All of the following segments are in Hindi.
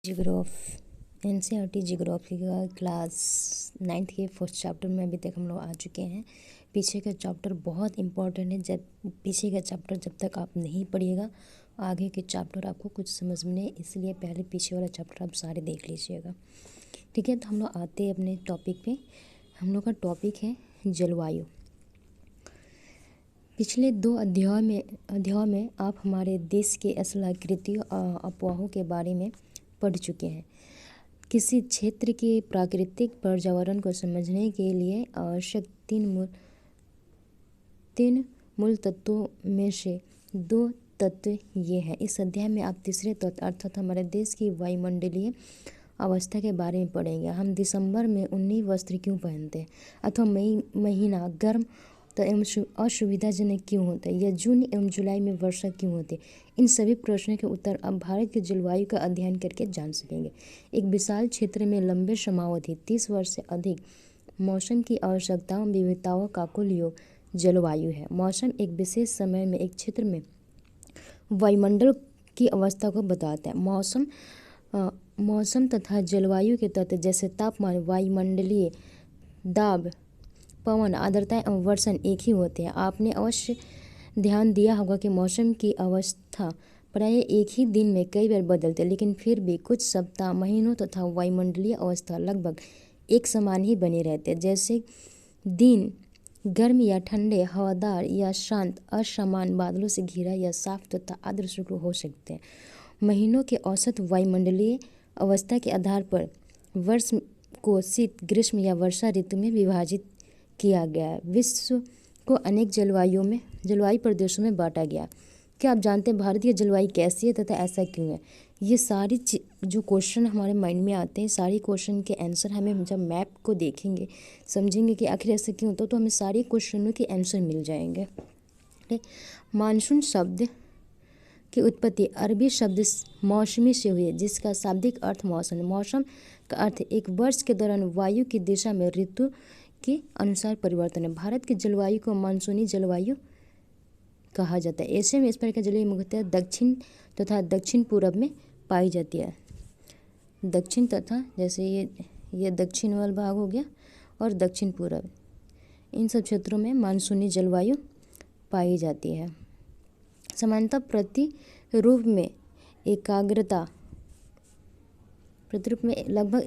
जियोग्राफ एनसीईआरटी जियोग्राफी का क्लास 9th के फर्स्ट चैप्टर में अभी तक हम लोग आ चुके हैं। पीछे का चैप्टर बहुत इंपॉर्टेंट है। जब पीछे का चैप्टर जब तक आप नहीं पढ़िएगा आगे के चैप्टर आपको कुछ समझ में नहीं, इसलिए पहले पीछे वाला चैप्टर आप सारे देख लीजिएगा। ठीक है, तो हम लोग आते हैं अपने टॉपिक पे। हम लोग का टॉपिक है जलवायु। पिछले 2 अध्यायों में आप हमारे देश के असलाकृतियों और अफवाहों के बारे में पढ़ चुके हैं। किसी क्षेत्र के प्राकृतिक पर्यावरण को समझने के लिए आवश्यक तीन मूल तत्वों में से 2 तत्व ये हैं। इस अध्याय में आप तीसरे तत्व अर्थात हमारे देश की वायुमंडलीय अवस्था के बारे में पढ़ेंगे। हम दिसंबर में ऊनी वस्त्र क्यों पहनते हैं, अथवा मई महीना गर्म एवं असुविधाजनक क्यों होता है, या जून एवं जुलाई में वर्षा क्यों होती है। इन सभी प्रश्नों के उत्तर आप भारत की जलवायु का अध्ययन करके जान सकेंगे। एक विशाल क्षेत्र में लंबे समावधि 30 वर्ष से अधिक मौसम की आवश्यकताओं विविधताओं का कुल योग जलवायु है। मौसम एक विशेष समय में एक क्षेत्र में वायुमंडल की अवस्था को बताता है। मौसम तथा जलवायु के तत्व जैसे तापमान, वायुमंडलीय दाब, पवन, आर्द्रता एवं वर्षण एक ही होते हैं। आपने अवश्य ध्यान दिया होगा कि मौसम की अवस्था प्राय एक ही दिन में कई बार बदलते हैं, लेकिन फिर भी कुछ सप्ताह, महीनों तथा वायुमंडलीय अवस्था लगभग एक समान ही बने रहते हैं। जैसे दिन गर्म या ठंडे, हवादार या शांत, असमान, बादलों से घिरा या साफ तथा आर्द्र शुष्क हो सकते हैं। महीनों के औसत वायुमंडलीय अवस्था के आधार पर वर्ष को शीत, ग्रीष्म या वर्षा ऋतु में विभाजित किया गया है। विश्व को अनेक जलवायु प्रदेशों में बांटा गया। क्या आप जानते हैं भारत की जलवायु कैसी है तथा ऐसा क्यों है? ये सारी जो क्वेश्चन हमारे माइंड में आते हैं, सारी क्वेश्चन के आंसर हमें जब मैप को देखेंगे, समझेंगे कि आखिर ऐसा क्यों होता है, तो हमें सारे क्वेश्चनों के आंसर मिल जाएंगे। मानसून शब्द की उत्पत्ति अरबी शब्द मौसमी से हुई है, जिसका शाब्दिक अर्थ मौसम है। मौसम का अर्थ एक वर्ष के दौरान वायु की दिशा में ऋतु के अनुसार परिवर्तन है। भारत की जलवायु को मानसूनी जलवायु कहा जाता है। एशिया में इस प्रकार की जलवायु मुख्यतः दक्षिण तथा दक्षिण पूर्व में पाई जाती है। दक्षिण तथा जैसे ये दक्षिण वाला भाग हो गया और दक्षिण पूर्व, इन सब क्षेत्रों में मानसूनी जलवायु पाई जाती है। समानता प्रतिरूप में लगभग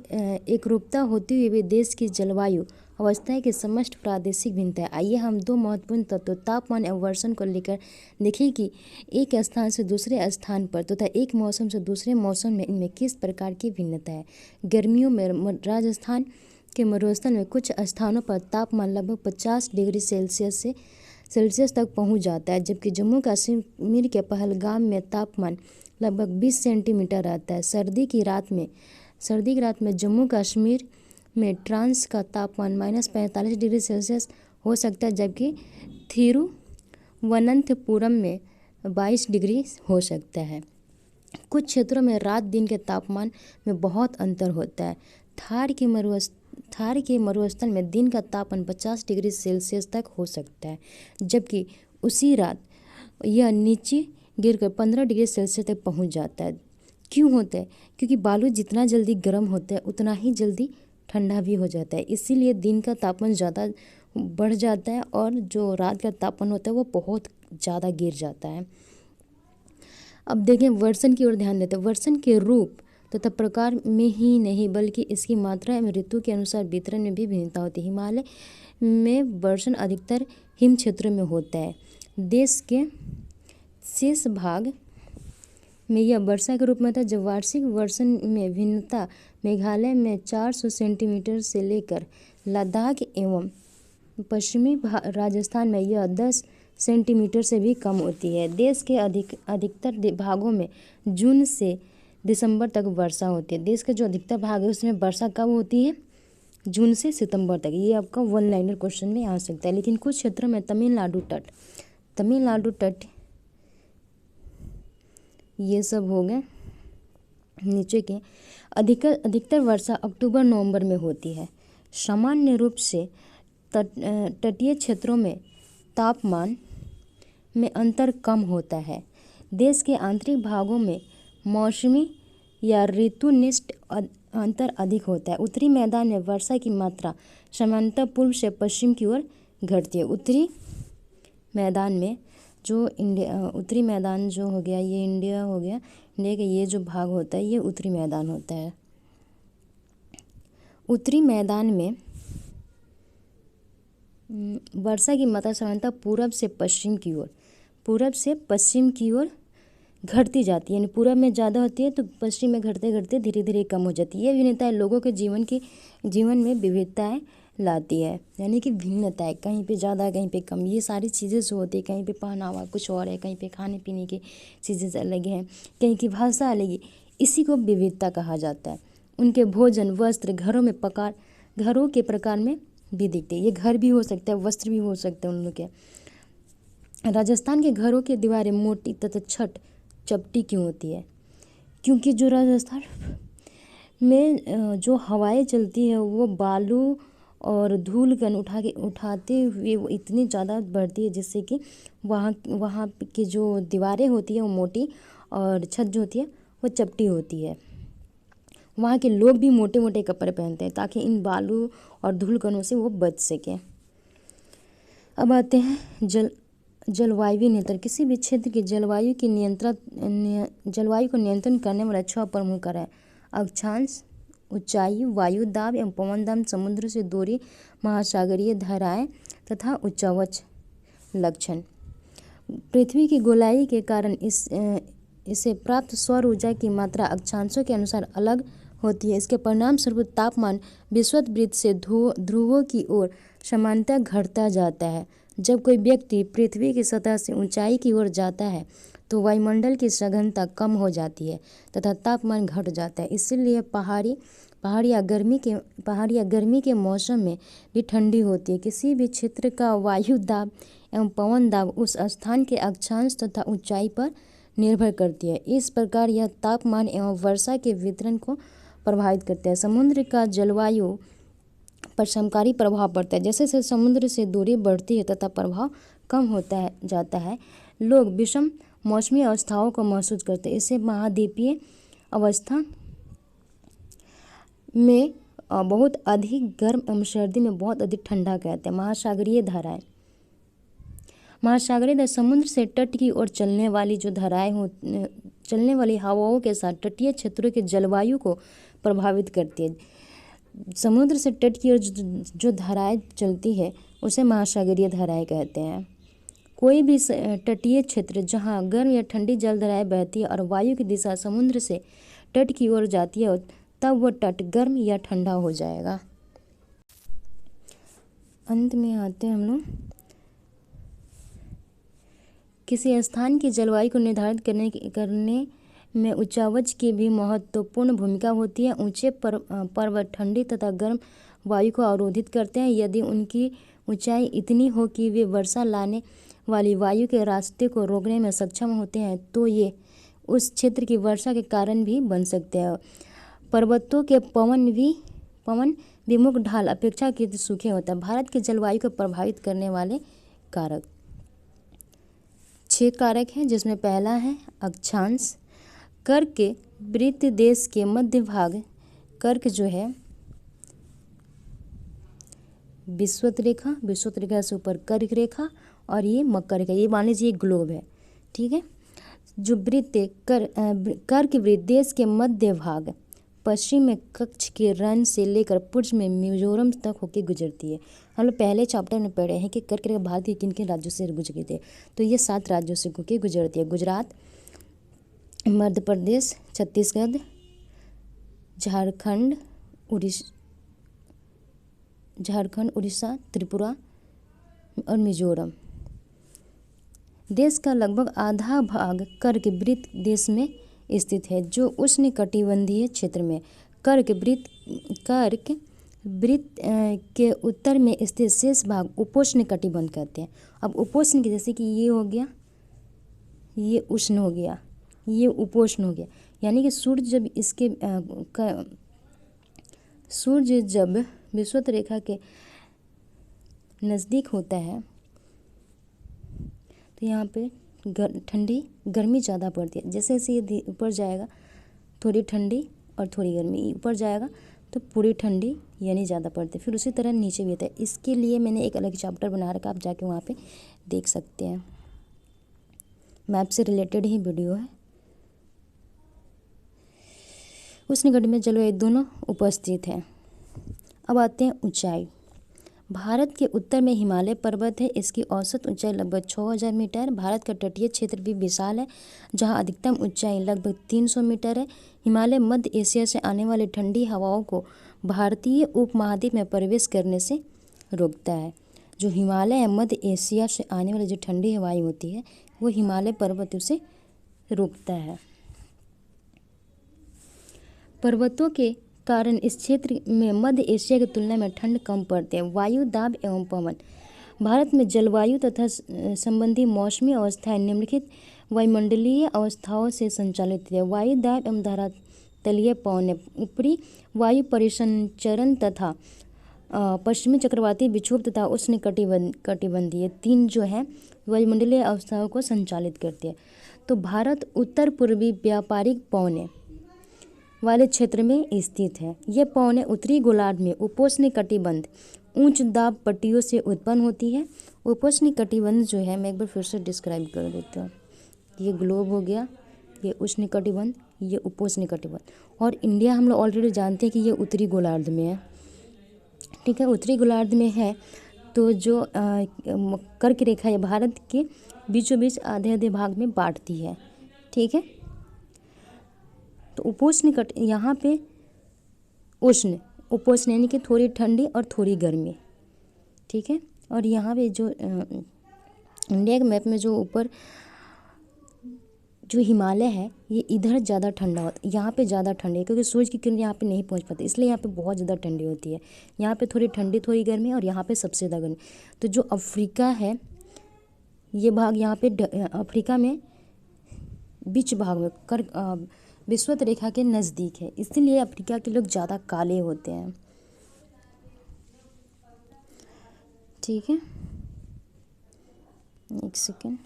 एकरूपता होती हुई भी देश की जलवायु अवस्था की समस्त प्रादेशिक भिन्नता है। आइए हम 2 महत्वपूर्ण तत्व तापमान एवं वर्षण को लेकर देखें कि एक स्थान से दूसरे स्थान पर तथा एक मौसम से दूसरे मौसम में इनमें किस प्रकार की भिन्नता है। गर्मियों में राजस्थान के मरुस्थल में कुछ स्थानों पर तापमान लगभग 50 डिग्री सेल्सियस तक पहुंच जाता है, जबकि जम्मू कश्मीर के पहलगाम में तापमान लगभग 20 सेंटीमीटर रहता है। सर्दी की रात में जम्मू कश्मीर में ट्रांस का तापमान -45 डिग्री सेल्सियस हो सकता है, जबकि थिरुवनंतपुरम में 22 डिग्री हो सकता है। कुछ क्षेत्रों में रात दिन के तापमान में बहुत अंतर होता है। थार के मरुस्थल में दिन का तापमान 50 डिग्री सेल्सियस तक हो सकता है, जबकि उसी रात यह नीचे गिरकर 15 डिग्री सेल्सियस तक पहुंच जाता है। क्यों होता है? क्योंकि बालू जितना जल्दी गर्म होता है उतना ही जल्दी ठंडा भी हो जाता है, इसीलिए दिन का तापमान ज़्यादा बढ़ जाता है और जो रात का तापमान होता है वो बहुत ज़्यादा गिर जाता है। अब देखें वर्षण की ओर ध्यान देते हैं। वर्षण के रूप तथा प्रकार में ही नहीं बल्कि इसकी मात्रा एवं ऋतु के अनुसार वितरण में भी भिन्नता होती है। हिमालय में वर्षण अधिकतर हिम क्षेत्रों में होता है। देश के शेष भाग में यह वर्षा के रूप में था। जब वार्षिक वर्षण में भिन्नता मेघालय में 400 सेंटीमीटर से लेकर लद्दाख एवं पश्चिमी राजस्थान में यह 10 सेंटीमीटर से भी कम होती है। देश के अधिकतर भागों में जून से दिसंबर तक वर्षा होती है। देश का जो अधिकतर भाग है उसमें वर्षा कब होती है? जून से सितंबर तक। ये आपका 1 लाइनर क्वेश्चन में आ सकता है। लेकिन कुछ क्षेत्रों में तमिलनाडु तट ये सब हो गए नीचे के। अधिकतर वर्षा अक्टूबर-नवंबर में होती है। सामान्य रूप से तटीय क्षेत्रों में तापमान में अंतर कम होता है। देश के आंतरिक भागों में मौसमी या ऋतुनिष्ठ अंतर अधिक होता है। उत्तरी मैदान में वर्षा की मात्रा सामान्यतः पूर्व से पश्चिम की ओर घटती है। उत्तरी मैदान में जो उत्तरी मैदान जो हो गया, ये इंडिया हो गया, इंडिया का ये जो भाग होता है ये उत्तरी मैदान होता है। उत्तरी मैदान में वर्षा की मात्रा सामान्यतः पूरब से पश्चिम की ओर घटती जाती है, यानी पूरब में ज़्यादा होती है तो पश्चिम में घटते घटते धीरे धीरे कम हो जाती है। ये भिन्नताएं लोगों के जीवन में विविधताएं लाती है, यानी कि भिन्नताएं, कहीं पे ज़्यादा कहीं पे कम, ये सारी चीज़ें जो होती है, कहीं पे पहनावा कुछ और है, कहीं पे खाने पीने की चीज़ें अलग हैं, कहीं की भाषा अलग है, इसी को विविधता कहा जाता है। उनके भोजन, वस्त्र, घरों के प्रकार में भी दिखते हैं। ये घर भी हो सकता है, वस्त्र भी हो सकते हैं उन लोग के। राजस्थान के घरों की दीवारें मोटी तथा चपटी क्यों होती है? क्योंकि जो राजस्थान में जो हवाएं चलती है वो बालू और धूल कण उठाते हुए वो इतनी ज़्यादा बढ़ती है जिससे कि वहाँ की जो दीवारें होती है वो मोटी और छत जो होती है वो चपटी होती है। वहाँ के लोग भी मोटे मोटे कपड़े पहनते हैं ताकि इन बालू और धूल कणों से वो बच सके। अब आते हैं जलवायु नियंत्रण। किसी भी क्षेत्र की जलवायु को नियंत्रण करने वाला 6 प्रमुख कारक है: अक्षांश, ऊंचाई, वायु दाब एवं पवन दाब, समुद्र से दूरी, महासागरीय धाराएं तथा उच्चावच लक्षण। पृथ्वी की गोलाई के कारण इसे प्राप्त सौर ऊर्जा की मात्रा अक्षांशों के अनुसार अलग होती है। इसके परिणाम स्वरूप तापमान विषुववृत्त से ध्रुवों की ओर समानतः घटता जाता है। जब कोई व्यक्ति पृथ्वी की सतह से ऊंचाई की ओर जाता है तो वायुमंडल की सघनता कम हो जाती है तथा तापमान घट जाता है। इसीलिए पहाड़ या गर्मी के मौसम में भी ठंडी होती है। किसी भी क्षेत्र का वायु दाब एवं पवन दाब उस स्थान के अक्षांश तथा ऊंचाई पर निर्भर करती है। इस प्रकार यह तापमान एवं वर्षा के वितरण को प्रभावित करता है। समुद्र का जलवायु पर समकारी प्रभाव पड़ता है। जैसे जैसे समुद्र से दूरी बढ़ती है तथा प्रभाव कम होता जाता है, लोग विषम मौसमी अवस्थाओं को महसूस करते हैं। इसे महाद्वीपीय अवस्था में बहुत अधिक गर्म एवं सर्दी में बहुत अधिक ठंडा कहते हैं। महासागरीय धाराएं समुद्र से तट की ओर चलने वाली जो धाराएं चलने वाली हवाओं के साथ तटीय क्षेत्रों के जलवायु को प्रभावित करती है। समुद्र से तट की ओर जो धाराएं चलती है उसे महासागरीय धाराएं कहते हैं। कोई भी तटीय क्षेत्र जहां गर्म या ठंडी जलधाराएं बहती है और वायु की दिशा समुद्र से तट की ओर जाती है तब वह तट गर्म या ठंडा हो जाएगा। अंत में आते हैं हम लोग, किसी स्थान की जलवायु को निर्धारित करने में उच्चावच की भी महत्वपूर्ण भूमिका होती है। ऊंचे पर्वत ठंडी तथा गर्म वायु को अवरोधित करते हैं। यदि उनकी ऊंचाई इतनी हो कि वे वर्षा लाने वाली वायु के रास्ते को रोकने में सक्षम होते हैं तो ये उस क्षेत्र की वर्षा के कारण भी बन सकते हैं। पर्वतों के पवन विमुख ढाल अपेक्षाकृत सूखे होता है। भारत की जलवायु को प्रभावित करने वाले कारक 6 कारक हैं, जिसमें पहला है अक्षांश। कर्क वृत्त देश के मध्य भाग, कर्क जो है विषुवत रेखा से ऊपर कर्क रेखा और ये मकर रेखा, ये मान लीजिए ग्लोब है, ठीक है। जो वृत्त कर्क वृत्त देश के मध्य भाग पश्चिम में कच्छ के रण से लेकर पूर्व में मिजोरम तक होकर गुजरती है। हम लोग पहले चैप्टर में पढ़े हैं कि कर्क रेखा भारत के किन किन राज्यों से गुजरती है, तो ये 7 राज्यों से होकर गुजरती है: गुजरात, मध्य प्रदेश, छत्तीसगढ़, झारखंड, उड़ीसा, त्रिपुरा और मिजोरम। देश का लगभग आधा भाग कर्क वृत्त देश में स्थित है, जो उष्णकटिबंधीय क्षेत्र में। कर्क वृत्त के उत्तर में स्थित शेष भाग उपोष्ण कटिबंध कहते हैं। अब उपोष्ण के जैसे कि ये हो गया, ये उष्ण हो गया, ये उपोष्ण हो गया, यानी कि सूर्य जब विषुवत रेखा के नज़दीक होता है तो यहाँ पे गर्मी ज़्यादा पड़ती है। जैसे जैसे ये ऊपर जाएगा थोड़ी ठंडी और थोड़ी गर्मी। ऊपर जाएगा तो पूरी ठंडी यानी ज़्यादा पड़ती है। फिर उसी तरह नीचे भी होता है। इसके लिए मैंने एक अलग चैप्टर बना रखा, आप जाके वहाँ पे देख सकते हैं। मैप से रिलेटेड ही वीडियो है। उष्णकटिबंधीय में जलवायु दोनों उपस्थित है। अब आते हैं ऊंचाई। भारत के उत्तर में हिमालय पर्वत है। इसकी औसत ऊंचाई लगभग 6000 मीटर। भारत का तटीय क्षेत्र भी विशाल है, जहां अधिकतम ऊंचाई लगभग 300 मीटर है। हिमालय मध्य एशिया से आने वाली ठंडी हवाओं को भारतीय उपमहाद्वीप में प्रवेश करने से रोकता है। जो हिमालय है, मध्य एशिया से आने वाली जो ठंडी हवाएं होती है, वो हिमालय पर्वत उसे रोकता है। पर्वतों के कारण इस क्षेत्र में मध्य एशिया की तुलना में ठंड कम पड़ती है। वायु दाब एवं पवन। भारत में जलवायु तथा संबंधी मौसमी अवस्थाएं निम्नलिखित वायुमंडलीय अवस्थाओं से संचालित होती है। वायु दाब एवं धरातलीय पवन, ऊपरी वायु परिसंचरण तथा पश्चिमी चक्रवाती विक्षोभ तथा उष्ण कटिबंधीय, तीन जो है वायुमंडलीय अवस्थाओं को संचालित करती है। तो भारत उत्तर पूर्वी व्यापारिक पवनें वाले क्षेत्र में स्थित है। ये पवनें उत्तरी गोलार्ध में उपोष्ण कटिबंध उच्च दाब पट्टियों से उत्पन्न होती है। उपोष्ण कटिबंध जो है, मैं एक बार फिर से डिस्क्राइब कर देती हूँ। ये ग्लोब हो गया, ये उष्ण कटिबंध, ये उपोष्ण कटिबंध। और इंडिया हम लोग ऑलरेडी जानते हैं कि ये उत्तरी गोलार्ध में है। ठीक है, उत्तरी गोलार्ध में है। तो जो कर्क रेखा है भारत के बीचों बीच आधे आधे भाग में बांटती है। ठीक है, तो उपोष्ण यहाँ पे उष्ण उपोष्ण यानी कि थोड़ी ठंडी और थोड़ी गर्मी। ठीक है, और यहाँ पे जो इंडिया के मैप में जो ऊपर जो हिमालय है, ये इधर ज़्यादा ठंडा होता है, यहाँ पे ज़्यादा ठंडी है, क्योंकि सूरज की किरण यहाँ पे नहीं पहुँच पाती, इसलिए यहाँ पे बहुत ज़्यादा ठंडी होती है। यहाँ पे थोड़ी ठंडी थोड़ी गर्मी, और यहाँ पे सबसे ज़्यादा गर्मी। तो जो अफ्रीका है, ये भाग यहाँ पे अफ्रीका में बीच भाग में विषुवत रेखा के नज़दीक है, इसीलिए अफ्रीका के लोग ज़्यादा काले होते हैं। ठीक है, एक सेकेंड।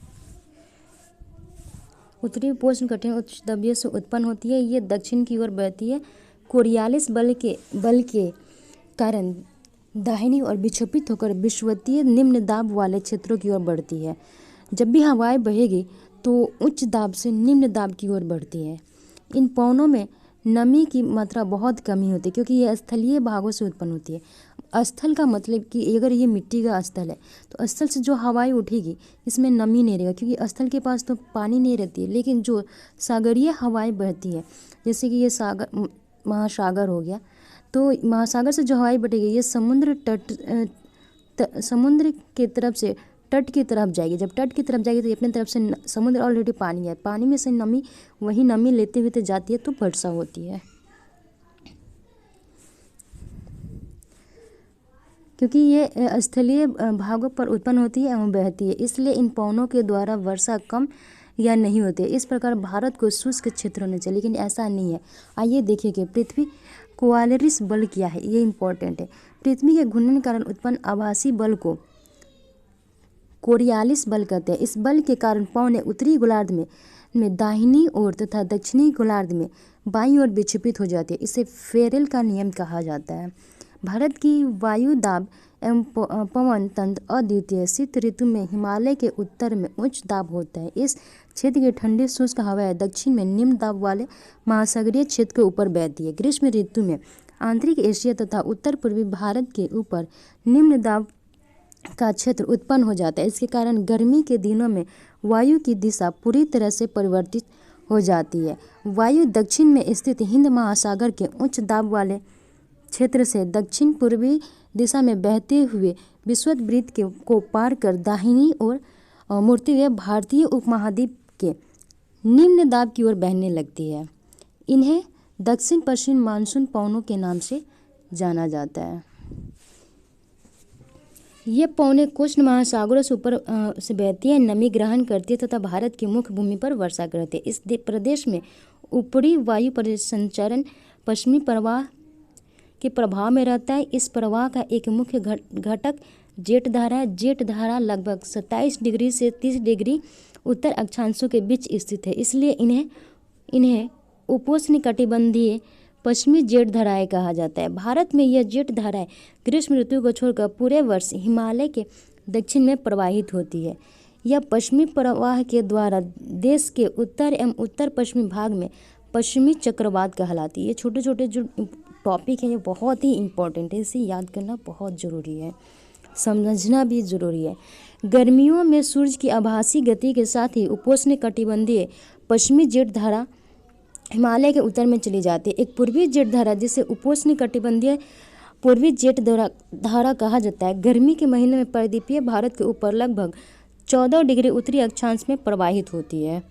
उत्तरी उपोष्ण कटिबंधीय उष्णकटिबंधीय से उत्पन्न होती है। ये दक्षिण की ओर बहती है। कोरियालिस बल के कारण दाहिनी और विक्षेपित होकर विषुवतीय निम्न दाब वाले क्षेत्रों की ओर बढ़ती है। जब भी हवाएं बहेगी तो उच्च दाब से निम्न दाब की ओर बढ़ती है। इन पवनों में नमी की मात्रा बहुत कमी होती है, क्योंकि ये स्थलीय भागों से उत्पन्न होती है। स्थल का मतलब कि अगर ये मिट्टी का स्थल है, तो स्थल से जो हवाएं उठेगी, इसमें नमी नहीं रहेगा, क्योंकि स्थल के पास तो पानी नहीं रहती है। लेकिन जो सागरीय हवाएं बहती है, जैसे कि ये महासागर हो गया, तो महासागर से जो हवाएं बटेगी, ये समुद्र के तरफ से तट की तरफ जाएगी। जब तट की तरफ जाएगी तो अपनी तरफ से समुद्र ऑलरेडी पानी है, पानी में से नमी वही नमी लेते हुए जाती है, तो वर्षा होती है। क्योंकि ये स्थलीय भागों पर उत्पन्न होती है एवं बहती है, इसलिए इन पवनों के द्वारा वर्षा कम या नहीं होती है। इस प्रकार भारत को शुष्क क्षेत्र होना चाहिए, लेकिन ऐसा नहीं है। आइए देखिए कि पृथ्वी कोआलरिस बल क्या है, ये इंपॉर्टेंट है। पृथ्वी के घूर्णन के कारण उत्पन्न आभासी बल को कोरियालिस बल कहते हैं। इस बल के कारण पवनें उत्तरी गोलार्ध में दाहिनी ओर तथा दक्षिणी गोलार्ध में बाईं ओर विक्षेपित हो जाती है। इसे फेरेल का नियम कहा जाता है। भारत की वायु दाब एवं पवन तंत्र अद्वितीय। शीत ऋतु में हिमालय के उत्तर में उच्च दाब होता है। इस क्षेत्र की ठंडी शुष्क हवाएं दक्षिण में निम्न दाब वाले महासागरीय क्षेत्र के ऊपर बहती है। ग्रीष्म ऋतु में आंतरिक एशिया तथा उत्तर पूर्वी भारत के ऊपर निम्न दाब का क्षेत्र उत्पन्न हो जाता है। इसके कारण गर्मी के दिनों में वायु की दिशा पूरी तरह से परिवर्तित हो जाती है। वायु दक्षिण में स्थित हिंद महासागर के उच्च दाब वाले क्षेत्र से दक्षिण पूर्वी दिशा में बहते हुए विषुवत वृत्त को पार कर दाहिनी ओर मुड़ते हुए भारतीय उपमहाद्वीप के निम्न दाब की ओर बहने लगती है। इन्हें दक्षिण पश्चिम मानसून पवनों के नाम से जाना जाता है। ये पवनें कृष्ण महासागरों से ऊपर से बहती है, नमी ग्रहण करती है तथा भारत की मुख्य भूमि पर वर्षा करती है। इस प्रदेश में ऊपरी वायु परिसंचरण पश्चिमी प्रवाह के प्रभाव में रहता है। इस प्रवाह का एक मुख्य घटक जेट धारा है। जेट धारा लगभग 27 डिग्री से 30 डिग्री उत्तर अक्षांशों के बीच स्थित है, इसलिए इन्हें उपोष्णकटिबंधीय पश्चिमी जेठ धाराएं कहा जाता है। भारत में यह जेठ धाराएं ग्रीष्म ऋतु को छोड़कर पूरे वर्ष हिमालय के दक्षिण में प्रवाहित होती है। यह पश्चिमी प्रवाह के द्वारा देश के उत्तर एवं उत्तर पश्चिमी भाग में पश्चिमी चक्रवात कहलाती है। ये छोटे छोटे जो टॉपिक हैं ये बहुत ही इम्पोर्टेंट है, इसे याद करना बहुत ज़रूरी है, समझना भी ज़रूरी है। गर्मियों में सूर्य की आभासी गति के साथ ही उपोष्णकटिबंधीय पश्चिमी जेठ धारा हिमालय के उत्तर में चली जाती है। एक पूर्वी जेठ धारा जिसे उपोष्णकटिबंधीय पूर्वी जेठ धारा कहा जाता है, गर्मी के महीने में परिद्वीपीय भारत के ऊपर लगभग 14 डिग्री उत्तरी अक्षांश में प्रवाहित होती है।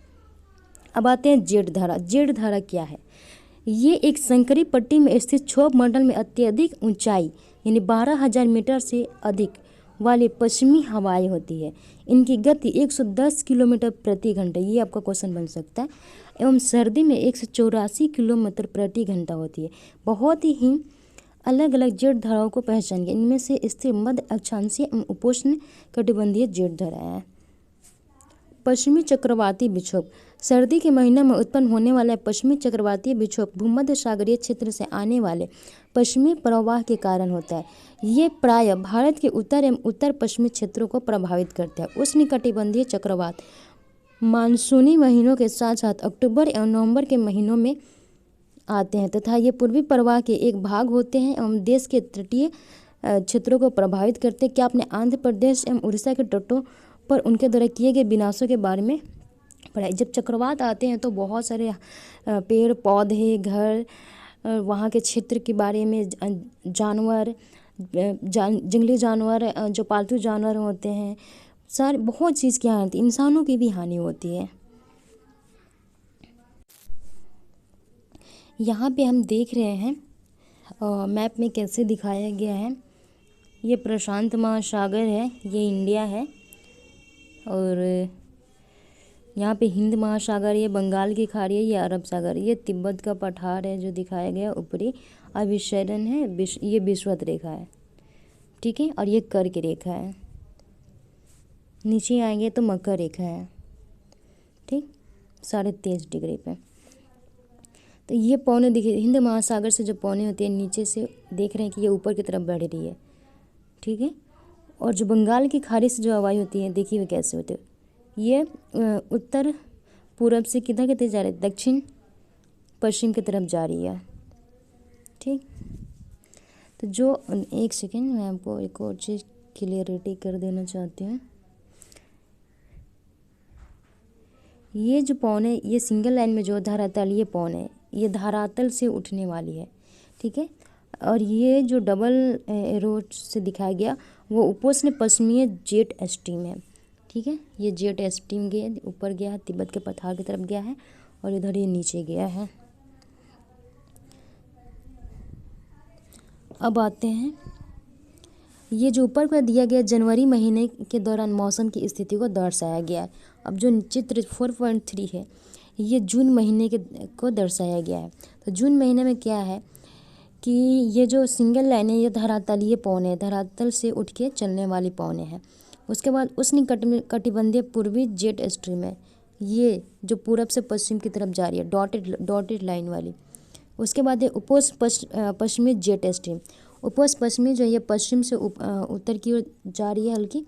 अब आते हैं जेठ धारा। जेठ धारा क्या है? ये एक संकरी पट्टी में स्थित क्षोभ मंडल में अत्यधिक ऊंचाई यानी 12,000 मीटर से अधिक वाली पश्चिमी हवाएं होती है। इनकी गति 110 किलोमीटर प्रति घंटा, ये आपका क्वेश्चन बन सकता है, एवं सर्दी में 184 किलोमीटर प्रति घंटा होती है। बहुत ही अलग अलग जेठ धाराओं को पहचानिए। इनमें से स्थिर मध्य अक्षांशीय एवं उपोष्ण कटिबंधीय जेठ धाराएं हैं। पश्चिमी चक्रवाती विक्षोभ। सर्दी के महीनों में उत्पन्न होने वाला पश्चिमी चक्रवाती विक्षोभ भूमध्य सागरीय क्षेत्र से आने वाले पश्चिमी प्रवाह के कारण होता है। ये प्रायः भारत के उत्तर एवं उत्तर पश्चिमी क्षेत्रों को प्रभावित करता है। उष्णकटिबंधीय चक्रवात मानसूनी महीनों के साथ साथ अक्टूबर एवं नवंबर के महीनों में आते हैं तथा ये पूर्वी प्रवाह के एक भाग होते हैं एवं देश के तटीय क्षेत्रों को प्रभावित करते हैं। क्या आपने आंध्र प्रदेश एवं उड़ीसा के तटों पर उनके द्वारा किए गए विनाशों के बारे में पढ़ा? जब चक्रवात आते हैं तो बहुत सारे पेड़ पौधे, घर, वहाँ के क्षेत्र के बारे में जानवर, जंगली जानवर, जो पालतू जानवर होते हैं, सारे बहुत चीज़ की हानि होती है, इंसानों की भी हानि होती है। यहाँ पे हम देख रहे हैं मैप में कैसे दिखाया गया है। ये प्रशांत महासागर है, ये इंडिया है, और यहाँ पे हिंद महासागर, ये बंगाल की खाड़ी है, ये अरब सागर, ये तिब्बत का पठार है जो दिखाया गया ऊपरी अभिसरण है, ये विषुवत रेखा है, ठीक है, और ये कर्क रेखा है। नीचे आएंगे तो मकर रेखा है, ठीक, 23.5 डिग्री पे। तो ये पौने देखिए, हिंद महासागर से जो पौने होती है नीचे से देख रहे हैं कि ये ऊपर की तरफ बढ़ रही है, ठीक है, और जो बंगाल की खाड़ी से जो हवाएं होती है देखिए वे कैसे होते हैं, ये उत्तर पूरब से किधर किधर जा रही है, दक्षिण पश्चिम की तरफ जा रही है, ठीक। तो जो एक सेकेंड मैं आपको एक और चीज़ क्लियरिटी कर देना चाहती हूँ। ये जो पौने, ये सिंगल लाइन में जो धरातल ये पौने, ये धरातल से उठने वाली है, ठीक है, और ये जो डबल एरो से दिखाया गया वो उपोष्ण पश्चिमीय जेट स्ट्रीम है, ठीक है, ये जेट स्ट्रीम गया ऊपर गया है, तिब्बत के पठार की तरफ गया है, और इधर ये नीचे गया है। अब आते हैं, ये जो ऊपर का दिया गया जनवरी महीने के दौरान मौसम की स्थिति को दर्शाया गया है। अब जो चित्र 4.3 है ये जून महीने के को दर्शाया गया है। तो जून महीने में क्या है कि ये जो सिंगल लाइन है ये धरातलीय पौने, धरातल से उठ के चलने वाली पौने हैं। उसके बाद उष्णकटिबंधीय पूर्वी जेट स्ट्रीम है, ये जो पूरब से पश्चिम की तरफ जा रही है, डॉटेड लाइन वाली। उसके बाद ये उपोष्ण पश्चिमी जेट स्ट्रीम, उपोष्ण पश्चिमी जो ये पश्चिम से उत्तर की ओर जा रही है, हल्की